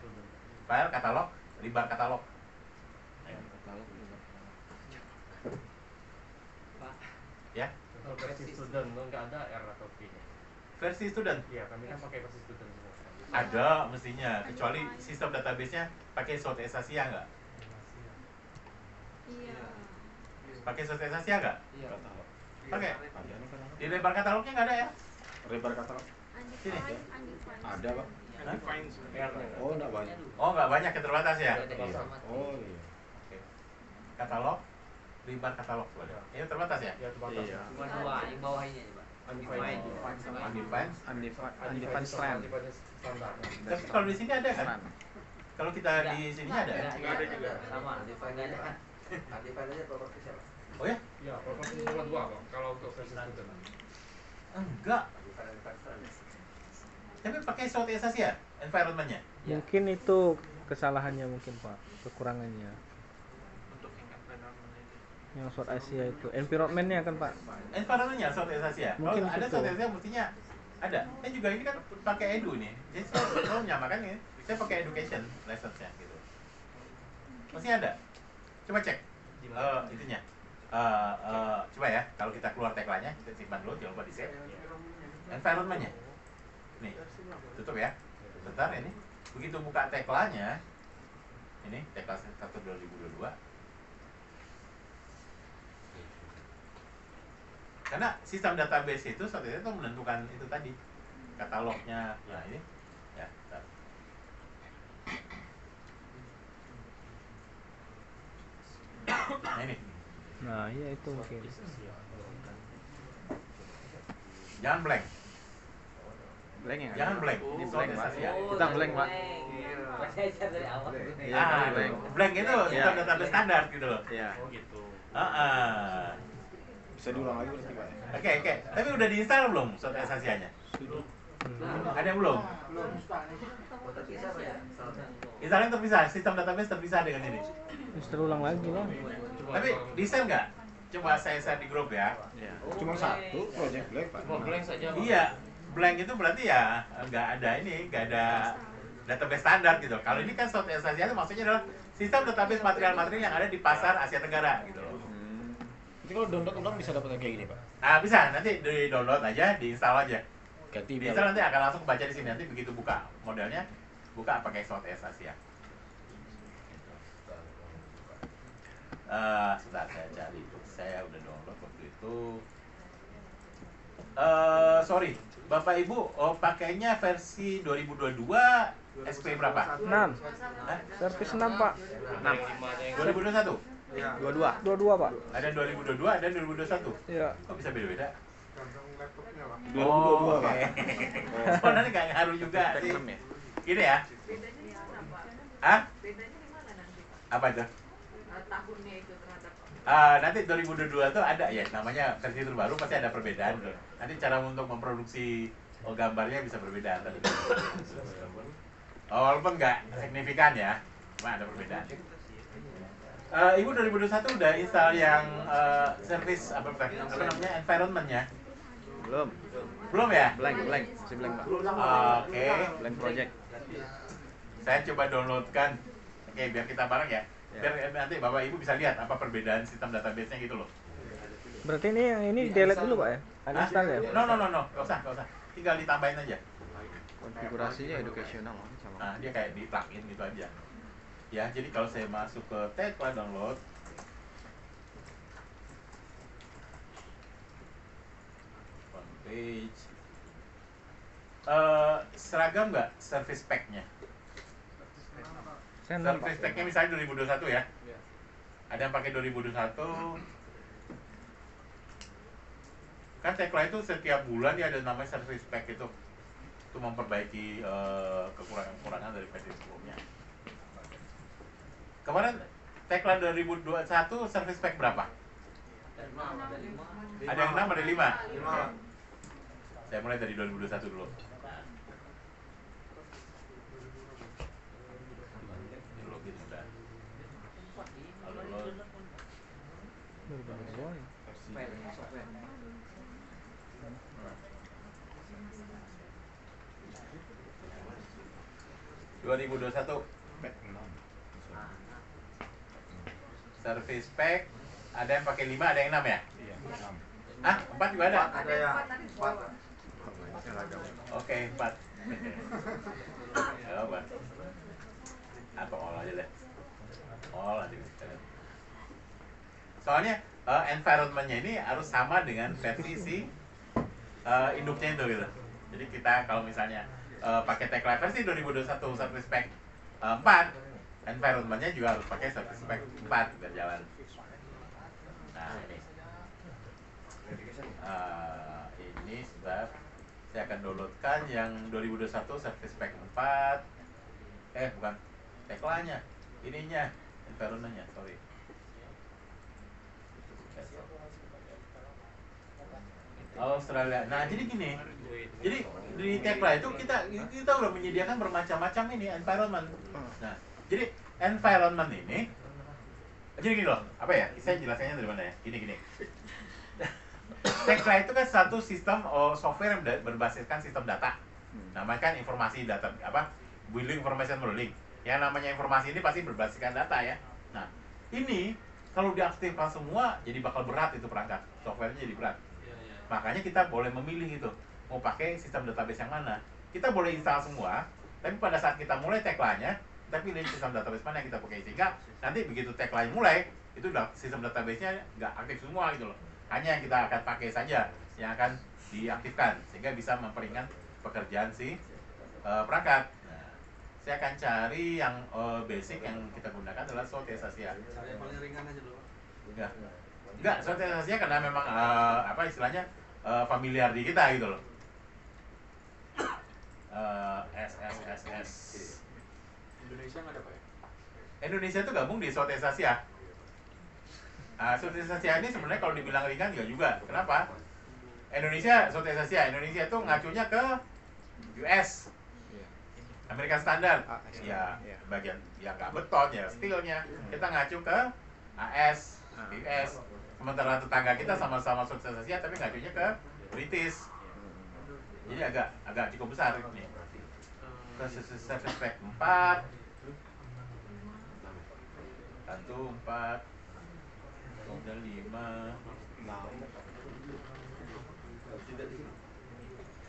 File katalog, Libar katalog. Ya, Kalau versi student lo nggak ada R atau P nya? versi student Iya, kami kan pakai versi student semua. ada mestinya, kecuali sistem database-nya pakai South East Asia nggak? Iya. Pakai South East Asia nggak? Iya. Pakai. Di lebar katalognya nggak ada ya? Lebar katalog. Sini. Ada, Pak. Oh, enggak banyak. Oh, nggak banyak, terbatas ya? Iya. Oh, iya. Oke. Katalog, lebar katalog coba deh. Ini terbatas ya? Ya terbatas. Iya. Cuma dua, yang bawah ini aja, Pak. Undefined. Undefined. Undefined strand. Standar. Tapi kalau di sini ada kan? Kalau kita di sini ada ya? Nggak ada juga. Sama, undefined aja kan. Undefined aja properti siapa? Oh ya? Ya, properti cuma dua, Pak. Kalau untuk versi student. Enggak. Tapi pakai SWOT ya? Environment-nya? Mungkin itu kesalahannya mungkin Pak, kekurangannya. Yang SWOT Asia itu environment-nya kan Pak. Environment-nya SWOT ya? Mungkin Kalau ada situ. SWOT Asia mestinya ada. Saya juga ini kan pakai edu nih. Jadi saya selalu menyamakan ini. Saya pakai education lessons-nya gitu. Mesti ada. Coba cek itunya. Coba ya, kalau kita keluar tagline-nya, kita simpan dulu, jangan lupa di save. Environment-nya. Nih, tutup ya. Bentar ini. Begitu buka tagline-nya, ini tagline 1 2022. Karena sistem database itu saat itu menentukan itu tadi katalognya. Nah ini, ya. Bentar. Nah ini, Nah, iya itu mungkin. jangan blank. Blank ya? Jangan blank. Ini SWOT blank, Pak. Asia. Kita blank, Pak. Saya cari dari awal. Iya, blank. Blank itu Iya. sistem database standar gitu loh. Iya. Oh gitu. Bisa diulang lagi berarti, Pak. Oke. Tapi udah diinstal belum SWOT Asianya? Ada yang belum? Oh, terpisah apa ya? Instalnya terpisah, sistem database terpisah dengan ini. Terus terulang lagi lah. Tapi di-share nggak? Coba saya share di grup ya. Iya. Cuma satu project blank, Pak. Cuma blank saja, Pak. Iya, blank itu berarti ya nggak ada database standar gitu. Kalau ini kan SWOT Asia itu maksudnya adalah sistem database material-material yang ada di pasar Asia Tenggara gitu loh. Nanti kalau download ulang bisa dapat yang kayak gini, Pak. Nah bisa, nanti di-download aja, di-install aja. Ganti Di-install nanti akan langsung baca di sini. Nanti begitu buka modelnya, buka pakai SWOT Asia. Sebentar saya cari. Saya udah download waktu itu. Sorry, Bapak Ibu, pakainya versi 2022 SP berapa? 6. Hah? Servis 6 Pak. 2021? Iya. 22 Pak. Ada 2022, ada 2021. Iya. Kok bisa beda-beda? Gantung laptopnya, Pak. 2022, Pak. Oh, nanti nggak ngaruh juga Tag sih. 6 ya? Gini ya? Bedanya di mana, Pak? Hah? Bedanya di mana nanti, Pak? Apa itu? Tahunnya itu terhadap Nanti 2022 tuh ada ya, namanya versi terbaru pasti ada perbedaan. Nanti cara untuk memproduksi gambarnya bisa berbeda. Walaupun nggak signifikan ya, cuma ada perbedaan. Ibu 2021 udah install yang service apa namanya environment-nya? Belum. Belum ya? Blank, masih blank, Pak. Oke. Blank project. Saya coba downloadkan. Oke, biar kita bareng ya. Biar nanti Bapak Ibu bisa lihat apa perbedaan sistem database-nya gitu loh. Berarti ini yang ini delete dulu Pak ya? Uninstall ya? No, nggak usah. Tinggal ditambahin aja. Konfigurasinya educational sama. Nah, dia kayak di plugin gitu aja. Ya, jadi kalau saya masuk ke tagline download, one page, seragam nggak service pack-nya? Saya 6 Pak. Service pack-nya misalnya 2021 ya? Ada yang pakai 2021. Kan tagline itu setiap bulan ya ada namanya service pack itu. Itu memperbaiki kekurangan-kekurangan dari versi sebelumnya. Kemarin tagline 2021 service pack berapa? Ada yang 6, ada 5? 5. Saya mulai dari 2021 dulu. Ini login udah. Download. Baru-baru ya. Software. 2021 Back 6. service pack ada yang pakai 5, ada yang 6 ya? Iya, 6. Ah, 4 juga ada? Ada yang 4. Oke, 4. Ya apa? Atau all aja deh. All aja. Soalnya environment-nya ini harus sama dengan versi si induknya itu gitu. Jadi kita kalau misalnya pakai tagline versi 2021 Service Pack 4, environment-nya juga harus pakai Service Pack 4 biar jalan. Nah ini sebab saya akan downloadkan yang 2021 Service Pack 4. Bukan tagline-nya, ininya, environment-nya, sorry. Australia. Nah, jadi gini. Jadi di tagline itu kita udah menyediakan bermacam-macam ini environment. Nah, jadi environment ini jadi gini loh, apa ya? Saya jelasannya dari mana ya? Gini. Tagline itu kan satu sistem software yang berbasiskan sistem data. Namanya kan informasi data building information modeling. Yang namanya informasi ini pasti berbasiskan data ya. Nah, ini kalau diaktifkan semua jadi bakal berat itu perangkat. Softwarenya jadi berat. Makanya kita boleh memilih itu mau pakai sistem database yang mana. Kita boleh install semua, tapi pada saat kita mulai tagline-nya, kita pilih sistem database mana yang kita pakai, sehingga nanti begitu tagline mulai, itu udah sistem database-nya nggak aktif semua gitu loh. Hanya yang kita akan pakai saja yang akan diaktifkan, sehingga bisa memperingan pekerjaan si perangkat. Nah, saya akan cari yang basic yang kita gunakan adalah Sotes Asia. Cari yang paling ringan aja dulu. Enggak, Sotes Asia karena memang istilahnya familiar di kita gitu loh. SSSS. Indonesia nggak ada Pak ya? Indonesia itu gabung di Sotes Asia. Sotes Asia ini sebenarnya kalau dibilang ringan juga. Kenapa? Indonesia, Sotes Asia. Indonesia itu ngacunya ke US. American Standard. Ya, bagian yang nggak beton ya, steelnya. Kita ngacu ke AS, US. Sementara tetangga kita sama-sama Sotes Asia tapi ngacunya ke British. Jadi agak cukup besar ini. Service Pack 4. 4. Kemudian 5.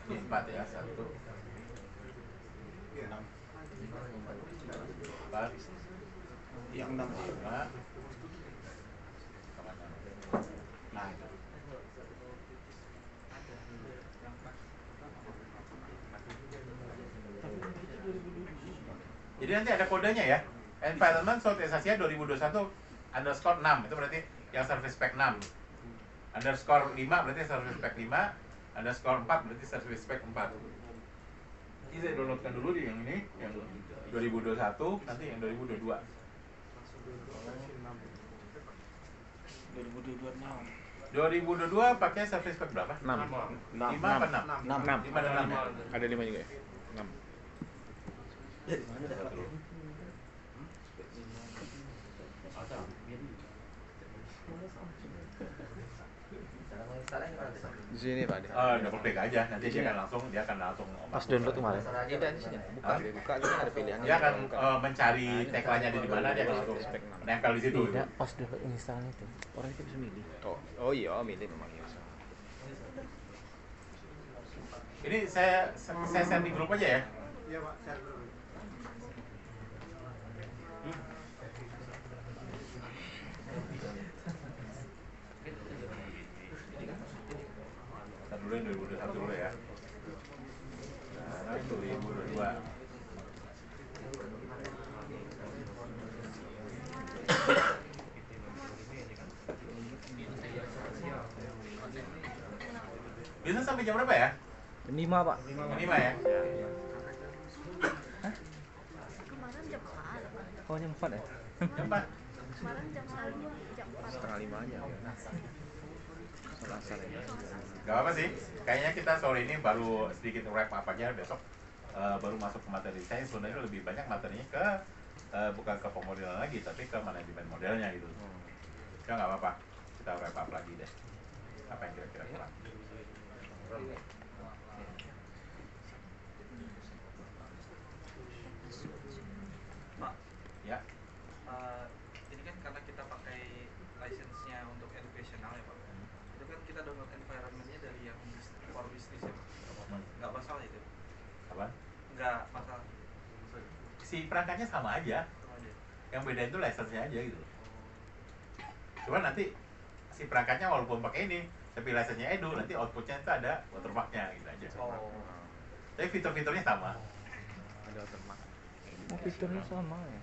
Ini 4 ya, 1. 4. Yang 6 5. Nah, itu. Jadi nanti ada kodenya ya. Environment Sotes Asia 2021 _6 itu berarti yang Service Pack 6. _5 berarti Service Pack 5. _4 berarti Service Pack 4. Ini saya downloadkan dulu di yang ini, yang 2021, nanti yang 2022. 2022 pakai Service Pack berapa? 6. 5 apa 6? 6. 5 dan 6 ya? Ada 5 juga ya? 6. Di sini Pak. Double klik aja, nanti dia akan langsung Pas download kemarin. Tidak di sini. Buka di sini ada pilihannya. Dia akan mencari tagline-nya di mana, dia akan langsung nempel di situ. Tidak, pas download installnya itu orang itu bisa milih. Oh iya, milih memang ya. Ini saya share di grup aja ya. Iya Pak, share dulu. Kita dulu yang 2021 dulu ya. Nah, 2022. Bisa sampai jam berapa ya? 5 Pak. 5 ya? Kemarin jam 4. Oh jam 4 ya? Jam 4. Kemarin jam 4. Setengah 5 aja. Selasa ya. Gak apa sih, kayaknya kita sore ini baru sedikit wrap up aja, besok baru masuk ke materi. Saya sebenarnya lebih banyak materinya ke bukan ke pemodelan lagi, tapi ke manajemen modelnya gitu. Ya nggak apa-apa, kita wrap up lagi deh. Apa yang kira-kira kurang? Pak, Ya, ini kan karena kita pakai license-nya untuk educational ya Pak. Itu kan kita download environment-nya dari yang for business ya Pak. Nggak masalah itu? apa? Nggak masalah. Si perangkatnya sama aja, Sama aja. yang beda itu license-nya aja gitu. Cuma nanti si perangkatnya walaupun pakai ini, tapi license-nya Edu, nanti outputnya itu ada watermark-nya gitu aja. Oh. Tapi fitur-fiturnya sama. Ada watermark. Oh, fiturnya sama ya.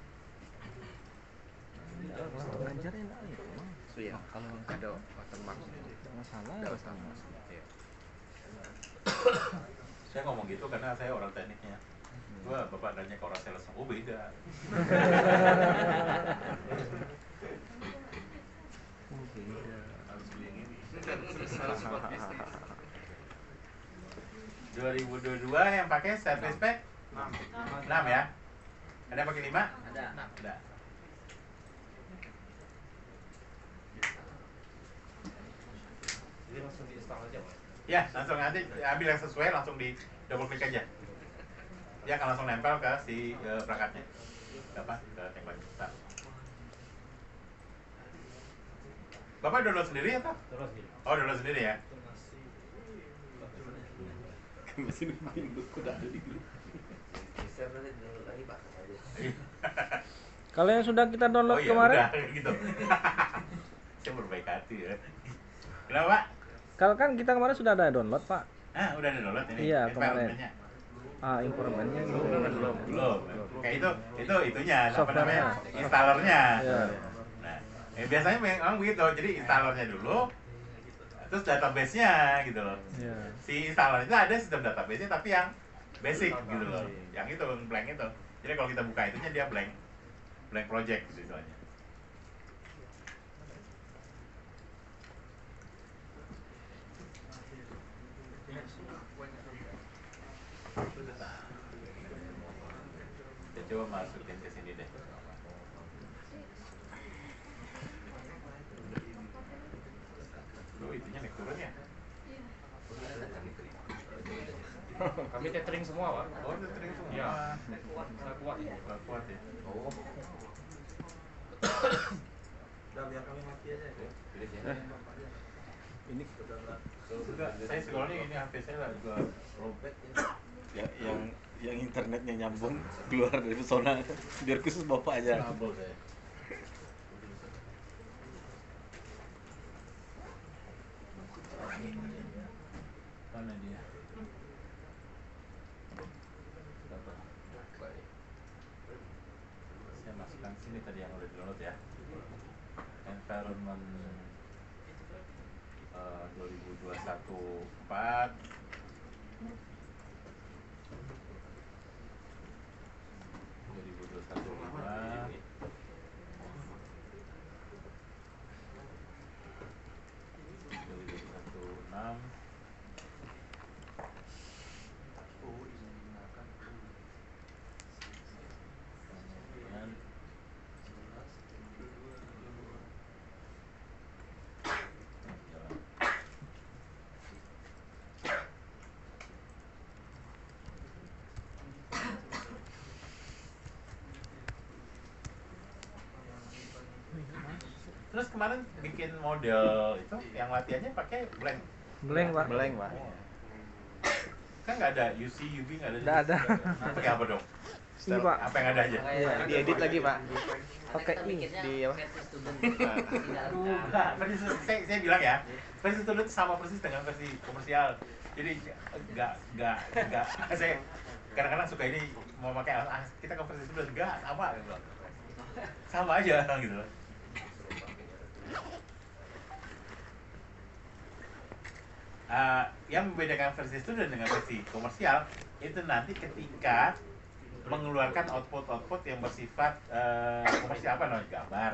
Waktu belajar enak itu mah. So ya, kalau ada watermark Tidak masalah. ada ya, watermark. Iya. Saya ngomong gitu karena saya orang tekniknya. Gua bapak nanya ke orang sales, oh beda. Oh, beda. Harus beli yang ini. Harus buat bisnis. 2022 yang pakai service pack 6 ya. Ada pakai 5? Ada. Ada. Jadi langsung diinstal aja, Pak. Ya, langsung nanti ambil yang sesuai, langsung di double click aja. Dia akan langsung nempel ke si perangkatnya. Apa? Ke tembak besar. Bapak download sendiri atau? Terus gitu. Oh, download sendiri ya? Masih nunggu udah ada di grup. Bisa berarti dulu lagi Pak. Kalau yang sudah kita download Oh iya, kemarin, udah gitu. Saya berbaik hati ya. Kenapa, Pak? kalau kan kita kemarin sudah ada download, Pak. Ah, udah ada download ini. Iya, Environment-nya. kemarin. Informannya Belum. Kayak itu itunya apa Software-nya. namanya? Installernya. Iya. Nah, biasanya memang begitu. Jadi installernya dulu, terus database-nya gitu loh. Iya. Si installer itu ada sistem database-nya tapi yang basic gitu loh. Yang itu yang blank itu. Jadi kalau kita buka itunya dia blank project gitu istilahnya. Kita coba masukin ke sini deh. Loh, itunya naik turun ya? Kami tethering semua, Pak. Oh, itu tering semua. Iya. Nggak kuat ya. Nggak kuat ya. Oh. Udah biar kami mati aja ya. Ini Enggak, saya sekolahnya ini HP saya lah juga robek ya. yang internetnya nyambung keluar dari pesona biar khusus bapak aja. Trouble saya. Mana dia? Berapa? Saya masukkan sini tadi yang udah di download ya. Environment 2021 4 2021 5 2021 6 kemudian terus kemarin bikin model itu yang latihannya pakai blank. Blank, Pak. Blank, Pak. Kan nggak ada UC, UV nggak ada. Nggak ada. Nah, pakai apa dong? Ini, Pak. Apa yang ada aja? Diedit lagi, Pak. Pakai ini di apa? Bukan, versi saya bilang ya, versi student itu sama persis dengan versi komersial. Jadi nggak saya kadang-kadang suka ini mau pakai kita ke versi student nggak sama gitu. Sama aja gitu loh. Yang membedakan versi student dengan versi komersial itu nanti ketika mengeluarkan output yang bersifat komersial apa namanya gambar,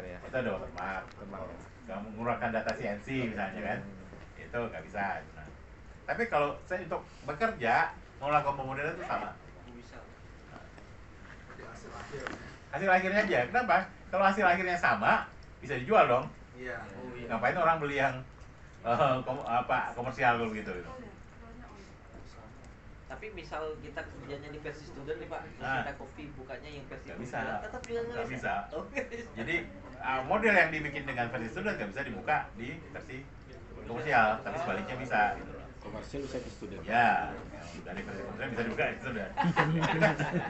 Ya. itu ada watermark. Kamu mengeluarkan data CNC misalnya kan, itu nggak bisa. Nah, tapi kalau saya untuk bekerja melakukan pemodel itu sama. Hasil akhirnya aja. Kenapa? Kalau hasil akhirnya sama, bisa dijual dong. Iya. Ngapain orang beli yang komersial kalau begitu gitu. Tapi misal kita kerjanya di versi student nih Pak, terus Nah. kita copy bukanya yang versi Nggak bisa. komersial, tetap juga Nggak bisa. Oh, nggak bisa. Jadi model yang dibikin dengan versi student nggak bisa dibuka di versi komersial, tapi sebaliknya bisa. Gitu loh. Komersial bisa ke student. Ya, dari versi komersial bisa dibuka itu sudah.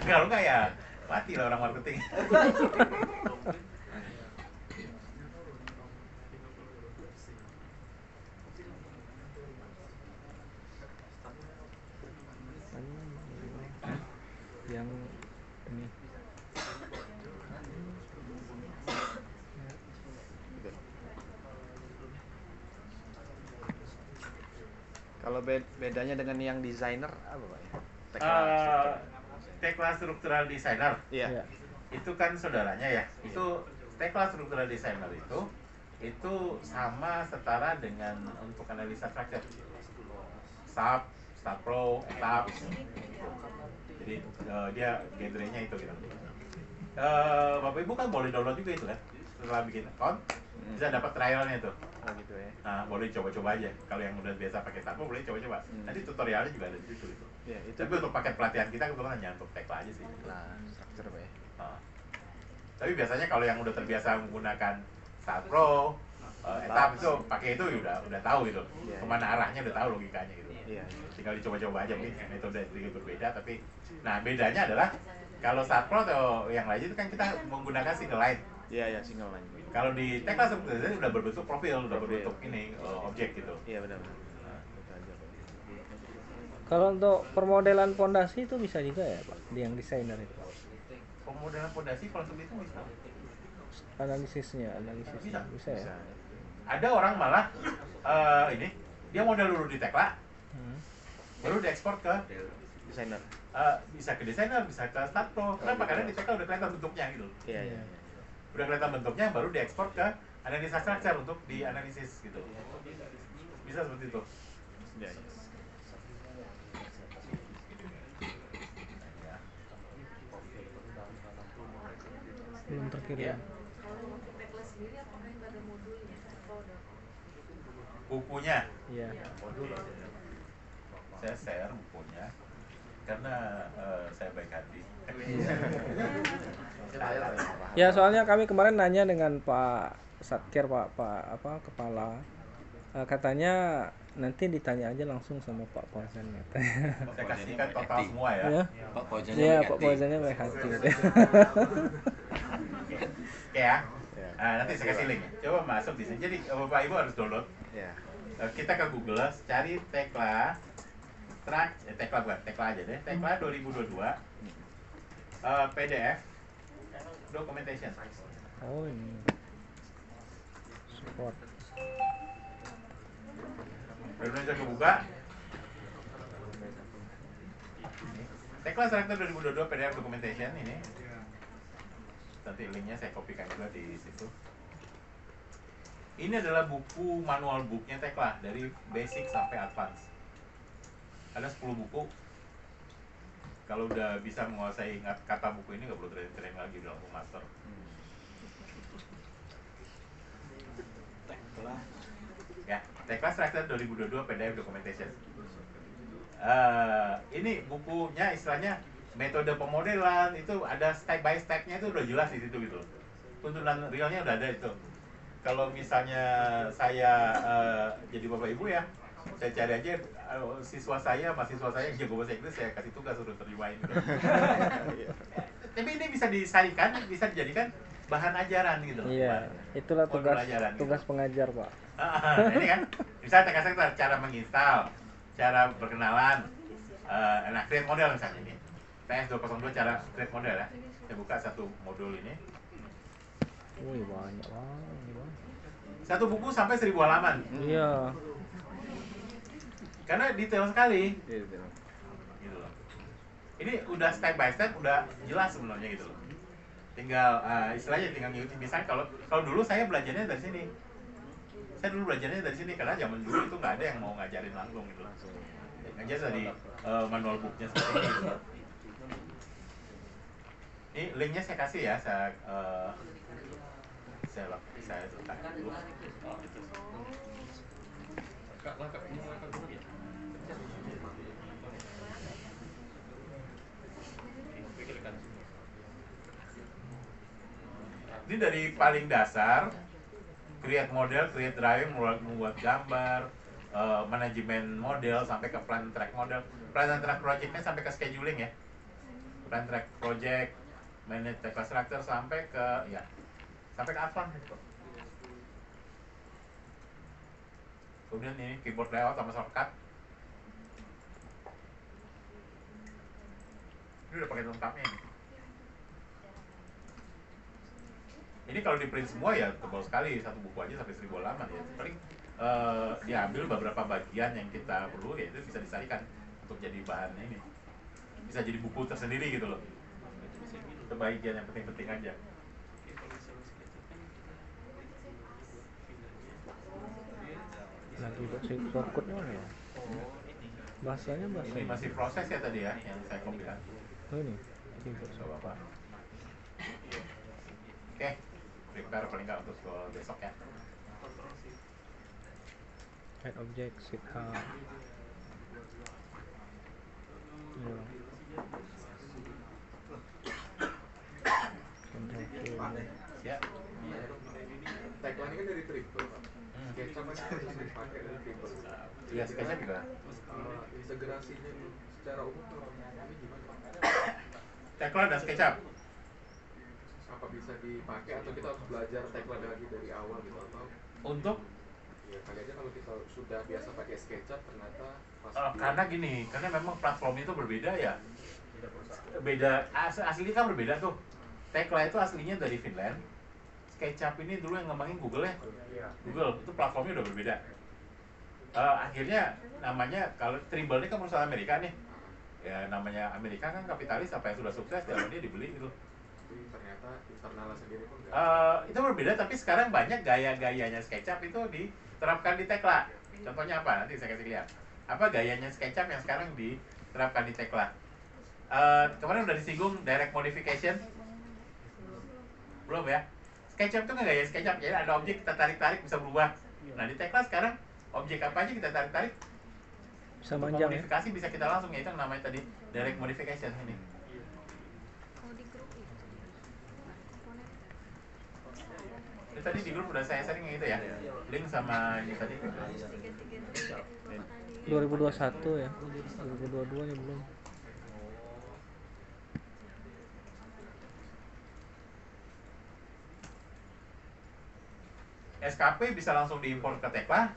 Kalau nggak ya mati lah orang marketing. ini. Kalau bedanya dengan yang desainer apa Pak ya? Tekla struktural designer Iya. Iya. itu kan saudaranya ya. Itu tekla struktural designer itu sama setara dengan untuk analisa structure. SAP, SAP Pro, ETAP. Jadi dia genre-nya itu gitu. Bapak Ibu kan boleh download juga itu kan. Setelah bikin account bisa dapat trialnya tuh. Oh gitu ya. Nah, boleh coba-coba aja. Kalau yang udah biasa pakai SAP boleh coba-coba. Nanti tutorialnya juga ada di situ gitu. Iya, itu Tapi untuk paket pelatihan kita kebetulan hanya untuk tekla aja sih. lah struktur Pak ya. Tapi biasanya kalau yang udah terbiasa menggunakan SAP Pro, ETAP itu pakai itu udah tahu gitu. Iya. Kemana arahnya udah tahu logikanya gitu. Iya. Tinggal dicoba-coba aja mungkin metode sedikit berbeda tapi nah bedanya adalah kalau SAP Pro atau yang lain itu kan kita menggunakan single line. Iya ya single line. Kalau di tekla sebenarnya udah berbentuk profil, udah Profil. berbentuk ini objek gitu. Iya benar. Itu aja Pak. Kalau untuk permodelan fondasi itu bisa juga ya Pak, di yang desainer itu. Pemodelan fondasi kalau untuk itu bisa. Analisisnya bisa ya. Bisa. Ada orang malah ini dia model dulu di tekla, baru diekspor ke Desainer. bisa ke desainer, bisa ke start pro. Kenapa? Karena di tekla udah kelihatan bentuknya gitu. Iya iya. Udah kelihatan bentuknya, baru diekspor ke analisa structure untuk dianalisis gitu. Bisa seperti itu. Iya. Iya. Belum terkirim. Iya. Kalau untuk tekla sendiri apakah nggak ada modulnya? Apa udah? Bukunya, Iya. saya share bukunya karena saya baik hati. Ya soalnya kami kemarin nanya dengan Pak Satker, Pak Kepala, katanya nanti ditanya aja langsung sama Pak Fauzan katanya. Saya kasihkan total semua ya. Ya. Pak Fauzannya Iya, baik Pak hati. Fauzannya baik hati. Oke ya. Nanti saya kasih link. Coba masuk di sini. Jadi Bapak Ibu harus download. Iya. Kita ke Google, cari tekla tekla aja deh. Tekla 2022 PDF documentation. Oh ini. Support. Benar-benar saya kebuka. Tekla Selector 2022 PDF documentation ini. Nanti linknya saya kopikan juga di situ. Ini adalah buku manual booknya Tekla dari basic sampai advance. Ada 10 buku. Kalau udah bisa menguasai kata buku ini nggak perlu training lagi, udah langsung master. Ya, Tekla Structure 2022 PDF documentation. Ini bukunya istilahnya metode pemodelan itu ada step by stepnya itu udah jelas di situ gitu. Tuntunan realnya udah ada itu. Kalau misalnya saya jadi bapak ibu ya, saya cari aja mahasiswa saya yang jago bahasa Inggris, saya kasih tugas suruh terjemahin. Gitu. Tapi ini bisa disarikan, bisa dijadikan bahan ajaran gitu. Iya, itulah Modul tugas ajaran gitu. tugas pengajar Pak. Nah, ini kan, misalnya teknik cara menginstal, cara berkenalan, create model misalnya ini. PS202 cara create model ya. Saya buka satu modul ini. Wih banyak banget. Satu buku sampai 1000 halaman. Iya. Karena detail sekali. Iya. Gitu loh. Ini udah step by step, udah jelas sebenarnya gitu loh. Tinggal istilahnya tinggal ngikutin. Misalnya kalau dulu saya belajarnya dari sini. Saya dulu belajarnya dari sini karena zaman dulu itu nggak ada yang mau ngajarin langsung gitu loh. Ngajar dari manual booknya seperti ini. Gitu. Ini linknya saya kasih ya, saya letakkan dulu. Ini dari paling dasar, create model, create drawing, membuat gambar, manajemen model sampai ke plan track model, plan track projectnya sampai ke scheduling ya, plan track project, manage Tekla structure sampai ke advance gitu. Kemudian ini keyboard layout sama shortcut. Ini udah pakai lengkapnya ini. Ini kalau di print semua ya tebal sekali, satu buku aja sampai 1000 halaman ya. Paling diambil beberapa bagian yang kita perlu ya itu bisa disarikan untuk jadi bahan ini. Bisa jadi buku tersendiri gitu loh. Itu bagian yang penting-penting aja. Lagi buat code-nya mana ya? Bahasanya bahasa Ini masih proses ya tadi ya yang saya bilang. Oh ini. Coba Pak. Oke, prepare paling nggak untuk besok ya. Add object sheet hub. Ya. Tagline kan dari Triple, Pak. SketchUp kan bisa dipakai dari Triple. Iya, SketchUp juga. Integrasinya itu secara umum ini gimana? Tagline dan SketchUp. Apa bisa dipakai atau kita harus belajar tagline lagi dari awal gitu atau? Untuk? Ya kali aja kalau kita sudah biasa pakai SketchUp ternyata karena gini, karena memang platform itu berbeda ya. Beda, aslinya kan berbeda tuh. Tekla itu aslinya dari Finland. SketchUp ini dulu yang ngembangin Google ya. Google itu platformnya udah berbeda. Akhirnya namanya kalau Trimble ini kan perusahaan Amerika nih. Ya namanya Amerika kan kapitalis, apa yang sudah sukses ya dia dibeli gitu. Ternyata internalnya sendiri pun itu berbeda, tapi sekarang banyak gaya-gayanya SketchUp itu diterapkan di Tekla. Contohnya apa? Nanti saya kasih lihat. Apa gayanya SketchUp yang sekarang diterapkan di Tekla? Kemarin udah disinggung direct modification. Belum ya? SketchUp itu nggak gaya SketchUp, jadi ada objek kita tarik-tarik bisa berubah. Nah di Tekla sekarang objek apa aja kita tarik-tarik bisa manjang ya? modifikasi bisa kita langsung, ya itu yang namanya tadi direct modification ini. Ini tadi di grup udah saya sharing yang itu ya, link sama ini tadi. 2021 ya, 2022 nya belum. SKP bisa langsung diimport ke Tekla.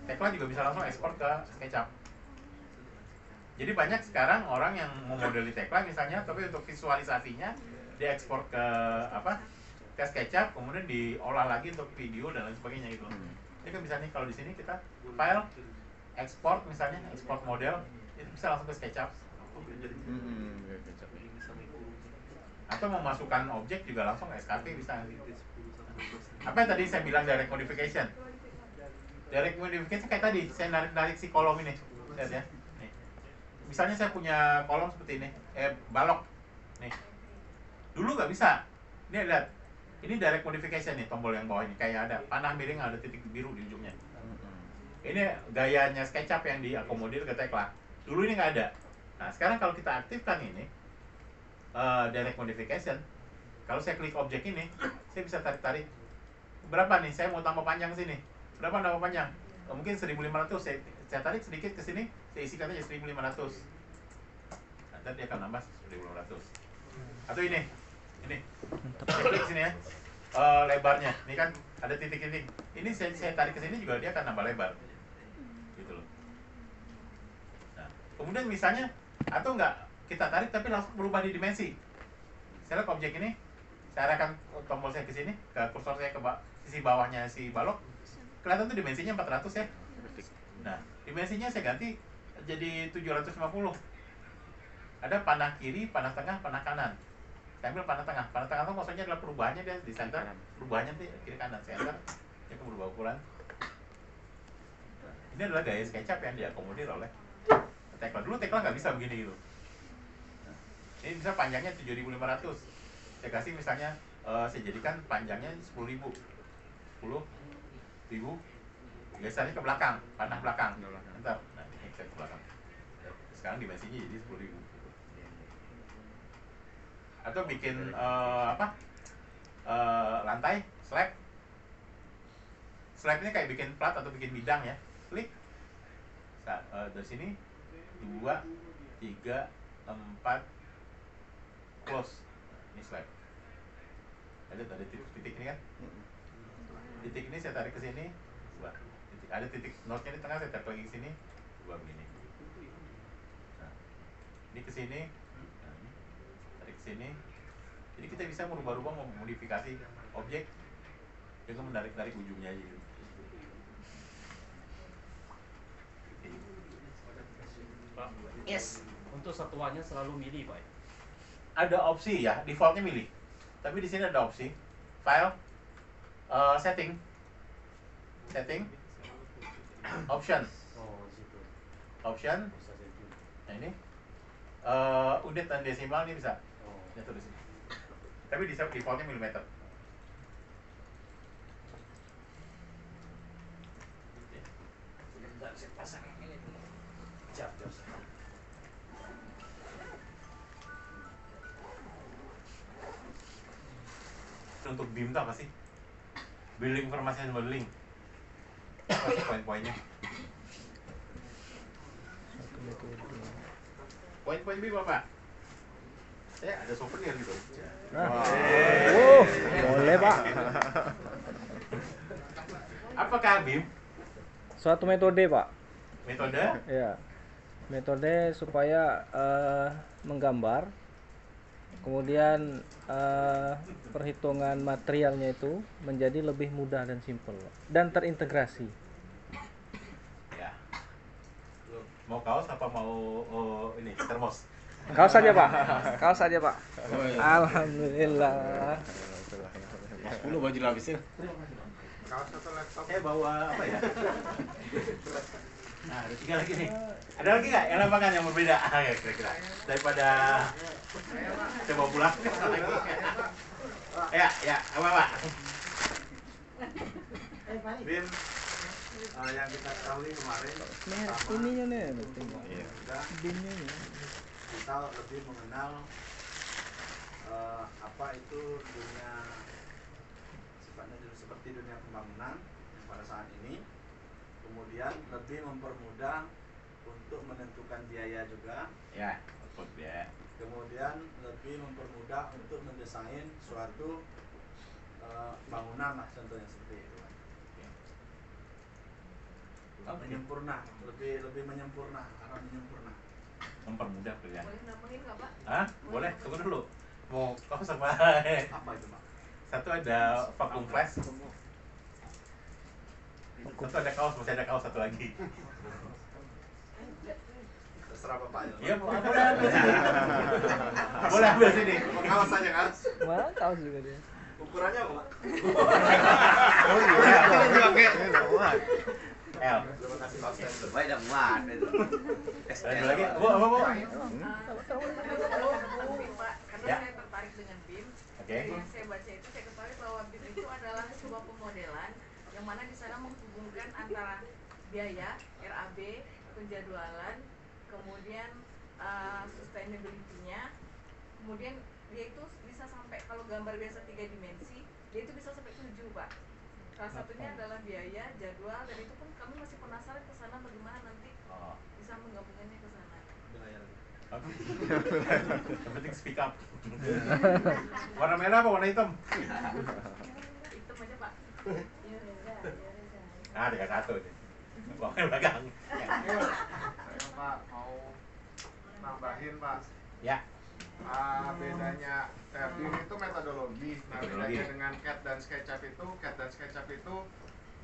Tekla juga bisa langsung ekspor ke SketchUp. Jadi banyak sekarang orang yang memodel di Tekla misalnya, tapi untuk visualisasinya diekspor ke ke SketchUp, kemudian diolah lagi untuk video dan lain sebagainya gitu. Jadi kan bisa nih kalau di sini kita file ekspor misalnya, ekspor model itu bisa langsung ke SketchUp. Atau memasukkan objek juga langsung ke SKP bisa. Apa yang tadi saya bilang direct modification? Direct modification kayak tadi, saya narik si kolom ini. Lihat ya. Nih. Misalnya saya punya kolom seperti ini, balok. Nih. Dulu nggak bisa. Ini lihat. Ini direct modification nih, tombol yang bawah ini kayak ada panah miring, ada titik biru di ujungnya. Ini gayanya SketchUp yang diakomodir ke Tekla. Dulu ini nggak ada. Nah, sekarang kalau kita aktifkan ini direct modification, kalau saya klik objek ini, saya bisa tarik-tarik. Berapa nih? Saya mau tambah panjang sini. Berapa tambah panjang? Mungkin 1500. Saya tarik sedikit ke sini, saya isikan aja 1500. Nanti dia akan nambah 1500. Atau ini. Saya klik sini ya. Lebarnya. Ini kan ada titik-titik. Ini saya tarik ke sini juga dia akan nambah lebar. Gitu loh. Nah, kemudian misalnya atau enggak kita tarik tapi langsung berubah di dimensi. Saya lihat objek ini, saya arahkan tombol saya ke sini, ke kursor saya ke sisi bawahnya si balok. Kelihatan tuh dimensinya 400 ya. Nah, dimensinya saya ganti jadi 750. Ada panah kiri, panah tengah, panah kanan. Saya ambil panah tengah. Panah tengah itu maksudnya adalah perubahannya dia di center. Perubahannya nanti kiri kanan, center. Dia akan berubah ukuran. Ini adalah gaya SketchUp yang diakomodir oleh Tekla. Dulu Tekla nggak bisa begini gitu. Ini bisa panjangnya 7.500. Saya kasih misalnya saya jadikan panjangnya 10.000. 10.000. Biasanya ke belakang, panah belakang. Bentar. Nah, ini saya ke belakang. Sekarang dimensinya jadi 10.000. Atau bikin lantai, slab. Slab ini kayak bikin plat atau bikin bidang ya. Klik. Dari sini 2, 3, 4 close. Ini slide. Ada titik ini kan? Titik ini saya tarik ke sini, 2. Ada titik notnya di tengah, saya tarik lagi ke sini, 2 begini. Nah, ini ke sini. Nah, ini tarik ke sini. Jadi kita bisa merubah-rubah, memodifikasi objek, itu menarik ujungnya aja gitu. Pak, Yes. untuk satuannya selalu milih, Pak. Ada opsi ya, defaultnya milih. Tapi di sini ada opsi, file, setting, option, nah ini unit dan desimal ini bisa nyatu di sini. Tapi di defaultnya milimeter. Sebentar saya pasang yang ini dulu. Jap. Untuk BIM itu apa sih? Building Information Modeling. Apa sih poin-poinnya? Poin-poin BIM apa? Saya ada souvenir gitu. Nah. Boleh, Pak. Apakah BIM? Suatu metode, Pak. Metode? Ya. Metode supaya menggambar, kemudian perhitungan materialnya itu menjadi lebih mudah dan simpel dan terintegrasi. Ya. Mau kaos apa mau ini termos? Kaos saja, Pak. Kaos saja, Pak. Alhamdulillah. 10 baju lapisin. Kaos atau laptop? Saya bawa apa ya? Nah, ada 3 lagi nih. Ada lagi nggak yang lapangan yang berbeda? Ya, kira-kira daripada saya bawa pulang. Ya, apa Pak? BIM yang kita ketahui kemarin Ininya nih, penting. sudah Binnya nih. kita lebih mengenal apa itu dunia sifatnya seperti dunia pembangunan yang pada saat ini, kemudian lebih mempermudah untuk menentukan biaya juga, Ya, output ya. kemudian lebih mempermudah untuk mendesain suatu bangunan lah contohnya seperti itu. Menyempurna, lebih menyempurna, karena menyempurna. Mempermudah pilihan. Boleh nambahin nggak, Pak? Hah? Boleh, tunggu dulu. Mau kaos sama Apa itu, Pak? satu ada vacuum flash. Satu ada kaos, masih ada kaos satu lagi. Terserah Bapak ya. Iya, boleh ambil sini. Boleh ambil sini. Mau kaos saja kan? Mana kaos juga dia. Ukurannya apa, Pak? L. Terima kasih Pak Ustaz. Baik dah muat itu. Ada lagi? Bu, apa Bu? Pak, karena Ya. saya tertarik dengan BIM. Oke. Yang saya baca itu saya ketahui bahwa BIM itu adalah sebuah pemodelan yang mana di sana menghubungkan antara biaya, RAB, penjadwalan, kemudian sustainability-nya, kemudian dia itu bisa sampai, kalau gambar biasa 3 dimensi, dia itu bisa sampai 7, Pak. Salah satunya adalah biaya, jadwal, dan itu pun kami masih penasaran ke sana bagaimana nanti bisa menggabungkannya ke sana. Yang penting speak up. Warna merah apa warna hitam? Hitam aja, Pak. Ah, tinggal satu nih. Warna belakang. Saya Pak mau nambahin Pak. Ya. Bedanya BIM itu metodologi. Nah, Metodologi. bedanya dengan CAD dan SketchUp itu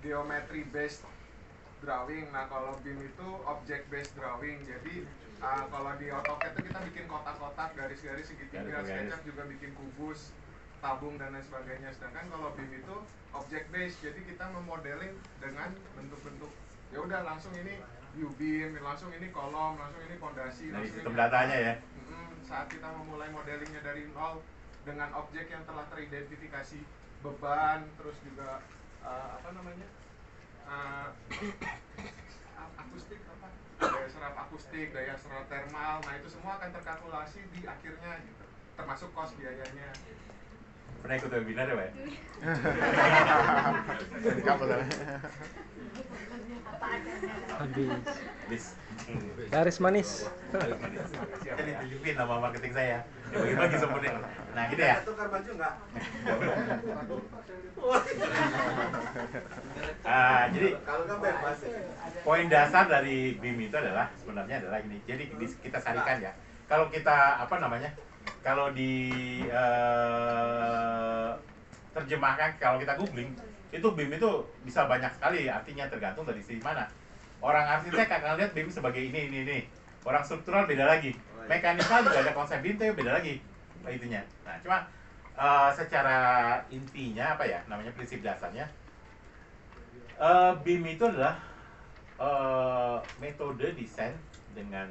geometry based drawing. Nah, kalau BIM itu object based drawing. Jadi kalau di AutoCAD itu kita bikin kotak-kotak, garis-garis segitiga, Garis-garis. SketchUp juga bikin kubus, tabung dan lain sebagainya. Sedangkan kalau BIM itu object based. Jadi kita memodeling dengan bentuk-bentuk. Ya udah langsung ini view beam, langsung ini kolom, langsung ini fondasi, Dari langsung sistem ini datanya ya. saat kita memulai modelingnya dari nol dengan objek yang telah teridentifikasi beban, terus juga akustik apa, daya serap akustik, daya serap thermal, nah itu semua akan terkalkulasi di akhirnya gitu, termasuk kos biayanya. Pernah ikut webinar ya, Pak? Habis. Garis manis. Saya dititipin nama marketing saya. Ya bagi-bagi souvenir. Nah, gitu ya. Tukar baju nggak? Jadi Kalau nggak bebas. poin dasar dari BIM itu adalah sebenarnya adalah ini. Jadi kita sarikan ya. Kalau kita kalau di terjemahkan kalau kita googling itu BIM itu bisa banyak sekali artinya tergantung dari sisi mana. Orang arsitek akan lihat BIM sebagai ini. Orang struktural beda lagi. Mekanikal juga ada konsep BIM tapi beda lagi intinya. Nah, cuma secara intinya apa ya namanya prinsip dasarnya BIM itu adalah metode desain dengan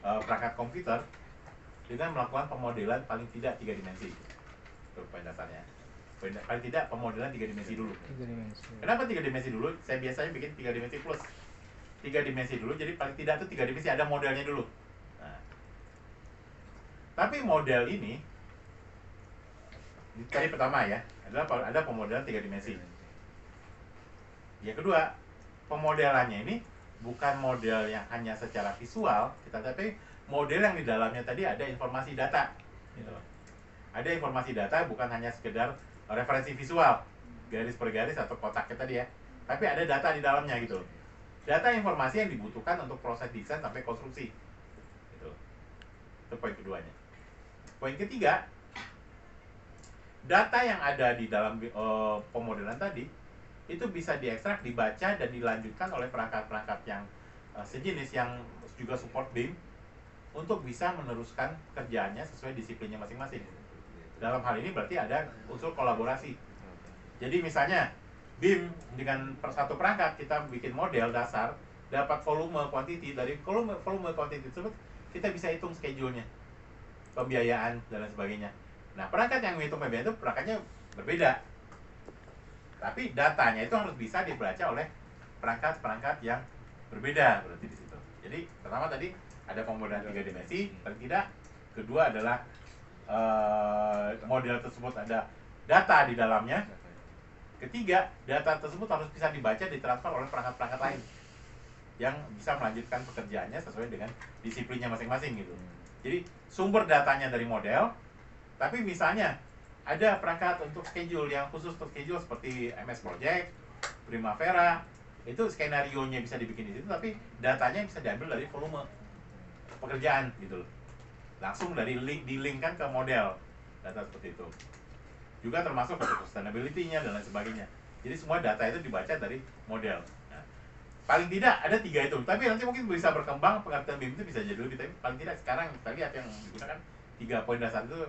perangkat komputer dengan melakukan pemodelan paling tidak 3 dimensi. Itu poin dasarnya. Paling tidak pemodelan 3 dimensi dulu. 3 dimensi. Kenapa 3 dimensi dulu? Saya biasanya bikin 3 dimensi plus 3 dimensi dulu, jadi paling tidak tuh 3 dimensi ada modelnya dulu. Nah, tapi model ini tadi pertama ya adalah ada pemodelan 3 dimensi. Yang kedua, pemodelannya ini bukan model yang hanya secara visual, tapi model yang di dalamnya tadi ada informasi data. Gitu. Ada informasi data bukan hanya sekedar referensi visual, garis per garis atau kotaknya tadi ya, tapi ada data di dalamnya gitu. Data informasi yang dibutuhkan untuk proses desain sampai konstruksi. Gitu. Itu poin keduanya. Poin ketiga, data yang ada di dalam pemodelan tadi itu bisa diekstrak, dibaca dan dilanjutkan oleh perangkat-perangkat yang sejenis yang juga support BIM untuk bisa meneruskan kerjaannya sesuai disiplinnya masing-masing. Dalam hal ini berarti ada unsur kolaborasi. Jadi misalnya BIM dengan satu perangkat kita bikin model dasar, dapat volume quantity, dari volume quantity tersebut kita bisa hitung schedule-nya, pembiayaan dan lain sebagainya. Nah, perangkat yang menghitung pembiayaan itu perangkatnya berbeda. Tapi datanya itu harus bisa dibaca oleh perangkat-perangkat yang berbeda berarti di situ. Jadi pertama tadi ada pemodelan 3 dimensi, paling tidak. Kedua adalah model tersebut ada data di dalamnya. Ketiga, data tersebut harus bisa dibaca, ditransfer oleh perangkat-perangkat lain yang bisa melanjutkan pekerjaannya sesuai dengan disiplinnya masing-masing gitu. Jadi sumber datanya dari model, tapi misalnya ada perangkat untuk schedule yang khusus untuk schedule seperti MS Project, Primavera, itu skenario-nya bisa dibikin di situ, tapi datanya bisa diambil dari volume pekerjaan gitu loh. Langsung dari di-linkkan ke model data seperti itu. Juga termasuk untuk sustainability-nya dan lain sebagainya. Jadi semua data itu dibaca dari model. Nah, paling tidak ada 3 itu. Tapi nanti mungkin bisa berkembang pengertian BIM itu bisa jadi lebih. Tapi paling tidak sekarang kita lihat yang digunakan 3 poin dasar itu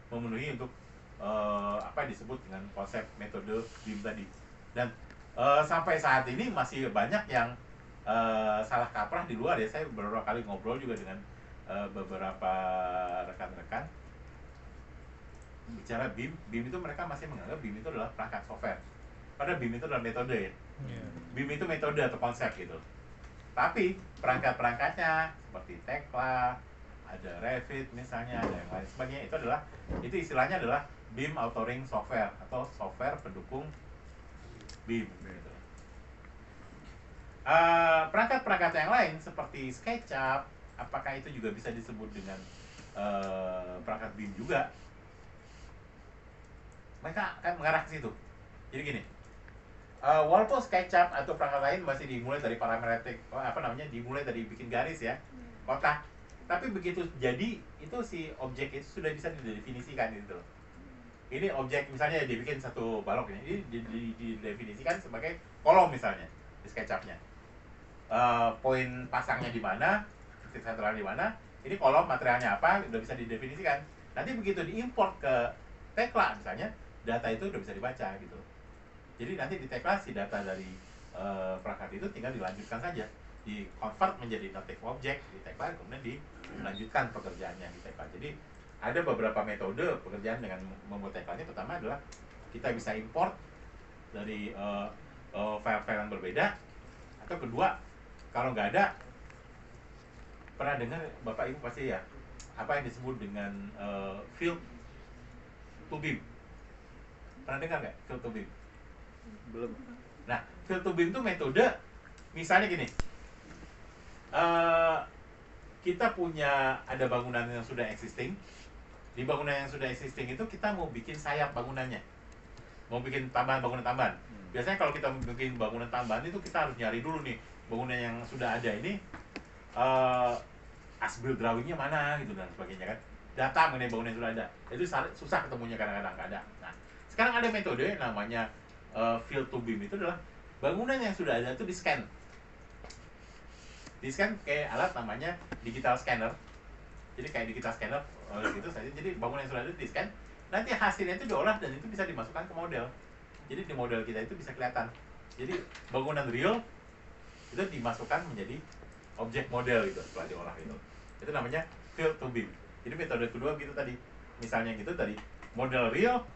memenuhi untuk apa disebut dengan konsep metode BIM tadi. Dan sampai saat ini masih banyak yang salah kaprah di luar ya. Saya beberapa kali ngobrol juga dengan beberapa rekan-rekan bicara BIM itu mereka masih menganggap BIM itu adalah perangkat software. Padahal BIM itu adalah metode ya. BIM itu metode atau konsep gitu. Tapi perangkat-perangkatnya seperti Tekla, ada Revit misalnya, ada yang lain sebagainya, itu istilahnya adalah BIM authoring software atau software pendukung BIM gitu. Perangkat-perangkat yang lain seperti SketchUp, apakah itu juga bisa disebut dengan perangkat BIM juga? Mereka akan mengarah ke situ. Jadi gini, walaupun SketchUp atau perangkat lain masih dimulai dari parametrik, dimulai dari bikin garis ya, kotak. Tapi begitu jadi itu si objek itu sudah bisa didefinisikan gitu loh. Ini objek misalnya dibikin satu balok ini didefinisikan sebagai kolom misalnya di SketchUp-nya. Poin pasangnya di mana, titik sentral di mana, ini kolom materialnya apa, udah bisa didefinisikan. Nanti begitu diimport ke Tekla misalnya, data itu udah bisa dibaca gitu. Jadi nanti di Tekla si data dari perangkat itu tinggal dilanjutkan saja, di convert menjadi native object di Tekla, kemudian dilanjutkan pekerjaannya di Tekla. Jadi ada beberapa metode pekerjaan dengan membuat Tekla-nya. Pertama adalah kita bisa import dari file-file yang berbeda, atau kedua kalau nggak ada, pernah dengar Bapak Ibu pasti ya apa yang disebut dengan field to BIM. Pernah dengar nggak field to BIM? Belum. Nah, field to BIM itu metode, misalnya gini, kita punya ada bangunan yang sudah existing. Di bangunan yang sudah existing itu kita mau bikin sayap bangunannya, mau bikin bangunan tambahan. Biasanya kalau kita bikin bangunan tambahan itu kita harus nyari dulu nih bangunan yang sudah ada ini, as-built drawingnya mana gitu dan sebagainya kan. Data mengenai bangunan yang sudah ada itu susah ketemunya kadang-kadang nggak ada. Nah, Sekarang ada metode namanya field to beam, itu adalah bangunan yang sudah ada itu di scan. Di scan kayak alat namanya digital scanner. Jadi kayak digital scanner gitu saja. Jadi bangunan yang sudah ada di scan, nanti hasilnya itu diolah dan itu bisa dimasukkan ke model. Jadi di model kita itu bisa kelihatan. Jadi bangunan real itu dimasukkan menjadi objek model gitu setelah diolah itu. Itu namanya field to beam. Jadi metode kedua gitu tadi. Misalnya gitu tadi, model real,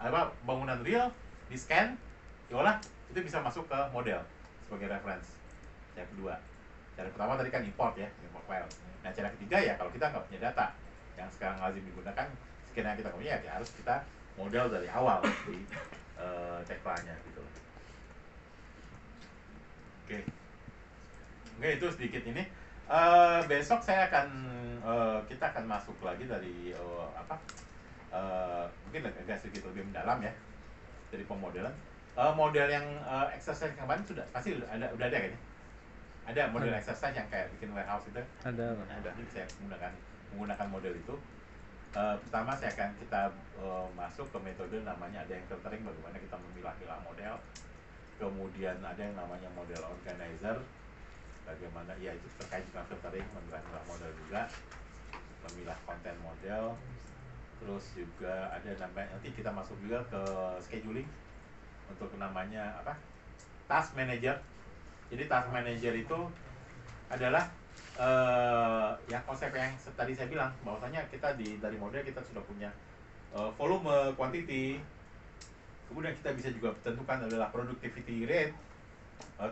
bangunan real di scan, diolah, itu bisa masuk ke model sebagai reference. Yang kedua. Cara pertama tadi kan import ya, import file. Nah, cara ketiga ya kalau kita nggak punya data yang sekarang lazim digunakan, sekiranya kita punya ya harus kita model dari awal di tagline-nya gitu. Oke. Oke, itu sedikit ini. Besok saya akan kita akan masuk lagi dari mungkin agak sedikit lebih mendalam ya dari pemodelan. Model yang exercise yang kemarin pasti udah ada kayaknya. Ada model exercise yang kayak bikin warehouse itu. Ada. Jadi saya menggunakan model itu. Pertama kita masuk ke metode namanya ada yang filtering, bagaimana kita memilah-milah model. Kemudian ada yang namanya model organizer, bagaimana ya itu terkait dengan filtering, memilah-milah model juga, memilah konten model. Terus juga ada namanya, nanti kita masuk juga ke scheduling untuk namanya task manager. Jadi task manager itu adalah ya konsep yang tadi saya bilang, bahwasanya kita dari model kita sudah punya volume, quantity, kemudian kita bisa juga tentukan adalah productivity rate,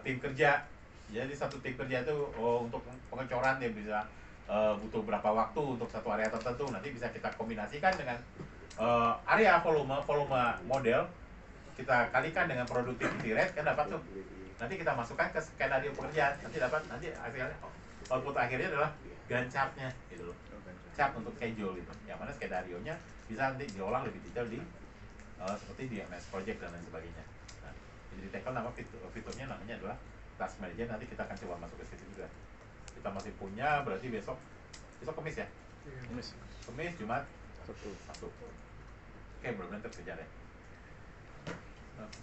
tim kerja. Jadi satu tim kerja itu untuk pengecoran dia bisa butuh berapa waktu untuk satu area tertentu, nanti bisa kita kombinasikan dengan area volume model, kita kalikan dengan productivity rate, kan dapat tuh. Nanti kita masukkan ke skenario pekerjaan, nanti hasilnya output akhirnya adalah Gantt chart-nya gitu loh. Chart untuk schedule gitu. Yang mana skenario-nya bisa nanti diolah lebih detail di seperti di MS Project dan lain sebagainya. Nah, jadi tackle nama fiturnya namanya adalah Task Manager, nanti kita akan coba masuk ke situ juga. Kita masih punya, berarti besok Kamis ya? Kamis, Jumat, Sabtu. Oke, benar-benar terkejar ya.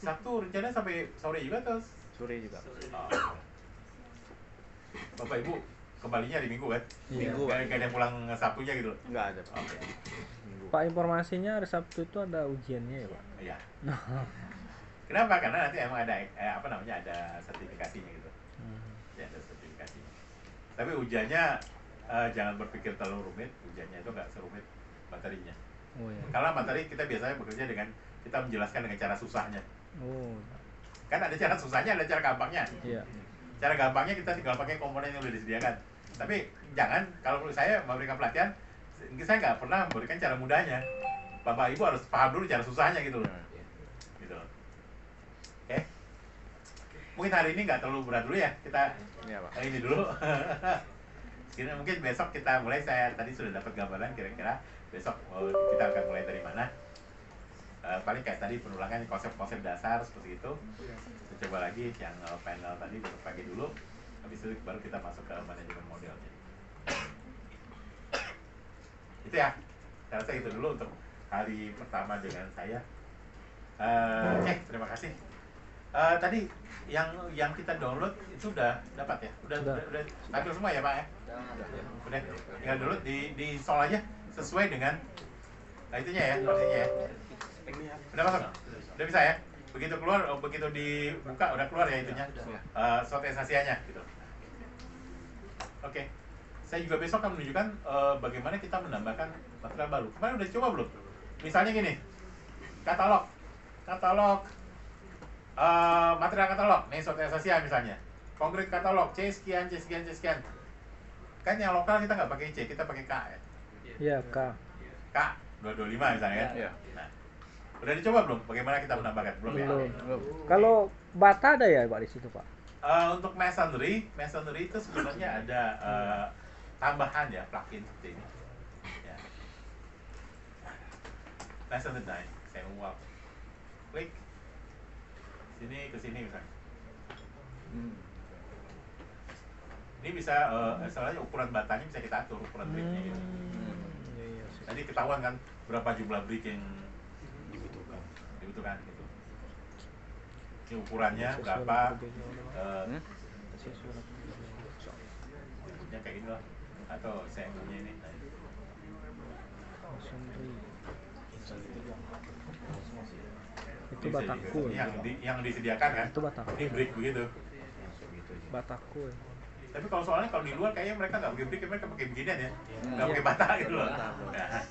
Sabtu rencananya sampai sore juga terus? Sore juga. Bapak Ibu kembalinya di Minggu kan? Minggu. Gak ada yang pulang Sabtunya gitu? Enggak ada, Pak. Oke. Pak, informasinya hari Sabtu itu ada ujiannya ya, Pak? Iya. Kenapa? Karena nanti emang ada ada sertifikasinya gitu. Ya, ada sertifikasinya. Tapi ujiannya jangan berpikir terlalu rumit. Ujiannya itu nggak serumit materinya. Oh ya. Karena materi kita biasanya bekerja dengan kita menjelaskan dengan cara susahnya. Oh. Kan ada cara susahnya, ada cara gampangnya. Iya. Cara gampangnya kita tinggal pakai komponen yang sudah disediakan. Tapi jangan, kalau menurut saya memberikan pelatihan, saya nggak pernah memberikan cara mudahnya. Bapak Ibu harus paham dulu cara susahnya gitu loh. Gitu loh. Oke. Mungkin hari ini nggak terlalu berat dulu ya. Kita ini dulu. Mungkin besok kita mulai, saya tadi sudah dapat gambaran kira-kira besok kita akan mulai dari mana. Paling kayak tadi penulangan konsep-konsep dasar seperti itu. Kita coba lagi yang panel tadi besok pagi dulu. Habis itu baru kita masuk ke manajemen modelnya. Itu ya. Saya rasa itu dulu untuk hari pertama dengan saya. Oke, terima kasih. Tadi yang kita download itu udah dapat ya? Udah tampil semua ya Pak ya? Udah. Tinggal download di install aja sesuai dengan itunya ya, versinya ya. Udah masuk? Udah bisa ya? Begitu keluar, begitu dibuka udah keluar ya itunya, sortisasianya gitu. Oke. Saya juga besok akan menunjukkan bagaimana kita menambahkan material baru. Kemarin udah coba belum? Misalnya gini, katalog, material katalog, nih sortisasi misalnya, konkret katalog, C sekian. Kan yang lokal kita nggak pakai C, kita pakai K ya. Iya, K. 225 misalnya kan. Iya. Nah, udah dicoba belum? Bagaimana kita menambahkan? Belum ya? Belum. Kalau bata ada ya Pak di situ Pak? Untuk masonry itu sebenarnya ada tambahan ya plugin seperti ini. Ya. Masonry design, saya uap, klik sini ke sini misalnya. Ini bisa soalnya ukuran batanya bisa kita atur, ukuran bricknya gitu. Jadi ketahuan kan berapa jumlah brick yang dibutuhkan. dibutuhkan gitu. Ini ukurannya Sesuai berapa? dengan sesuai dengan Ya kayak gini lah. Atau saya yang punya ini. masonry. Itu Bisa bataku juga. ya. Yang disediakan kan? Itu bataku. Ini brick begitu. Bataku ya. Tapi kalau soalnya kalau di luar kayaknya mereka nggak pakai brick, mereka pakai beginian ya, nggak pakai bata gitu loh. Nah,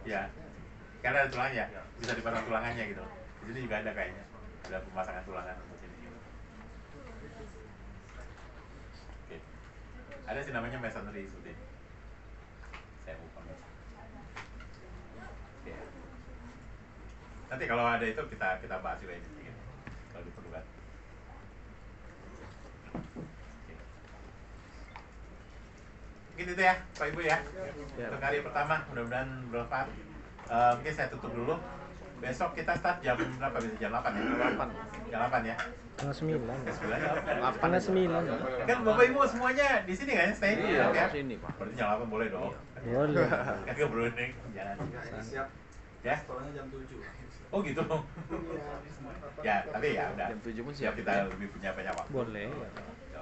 ya, karena ada tulangnya, bisa dipasang tulangannya gitu. Di sini juga ada kayaknya, ada pemasangan tulangan untuk ini. Oke, ada sih namanya masonry seperti ini. Saya lupa. Oke. Nanti kalau ada itu kita bahas juga ini sedikit, kalau diperlukan. Mungkin itu ya, Pak Ibu ya. Untuk hari pertama, mudah-mudahan bermanfaat. Mungkin saya tutup dulu. Besok kita start jam berapa? Bisa jam 8 ya? Jam 8 ya? Tengah 9. Jam 9 ya? Tengah 9. Kan Bapak Ibu semuanya di sini kan? Stay di Iya, ya? sini, Pak. Berarti jam 8 boleh dong? Boleh. Kan nggak berunding, jangan. Enggak, ini siap. Ya? Sekolahnya jam 7. Oh gitu. Ya, tapi ya udah. Jam 7 pun Siap siap. kita lebih punya banyak waktu. Boleh ya. Ya.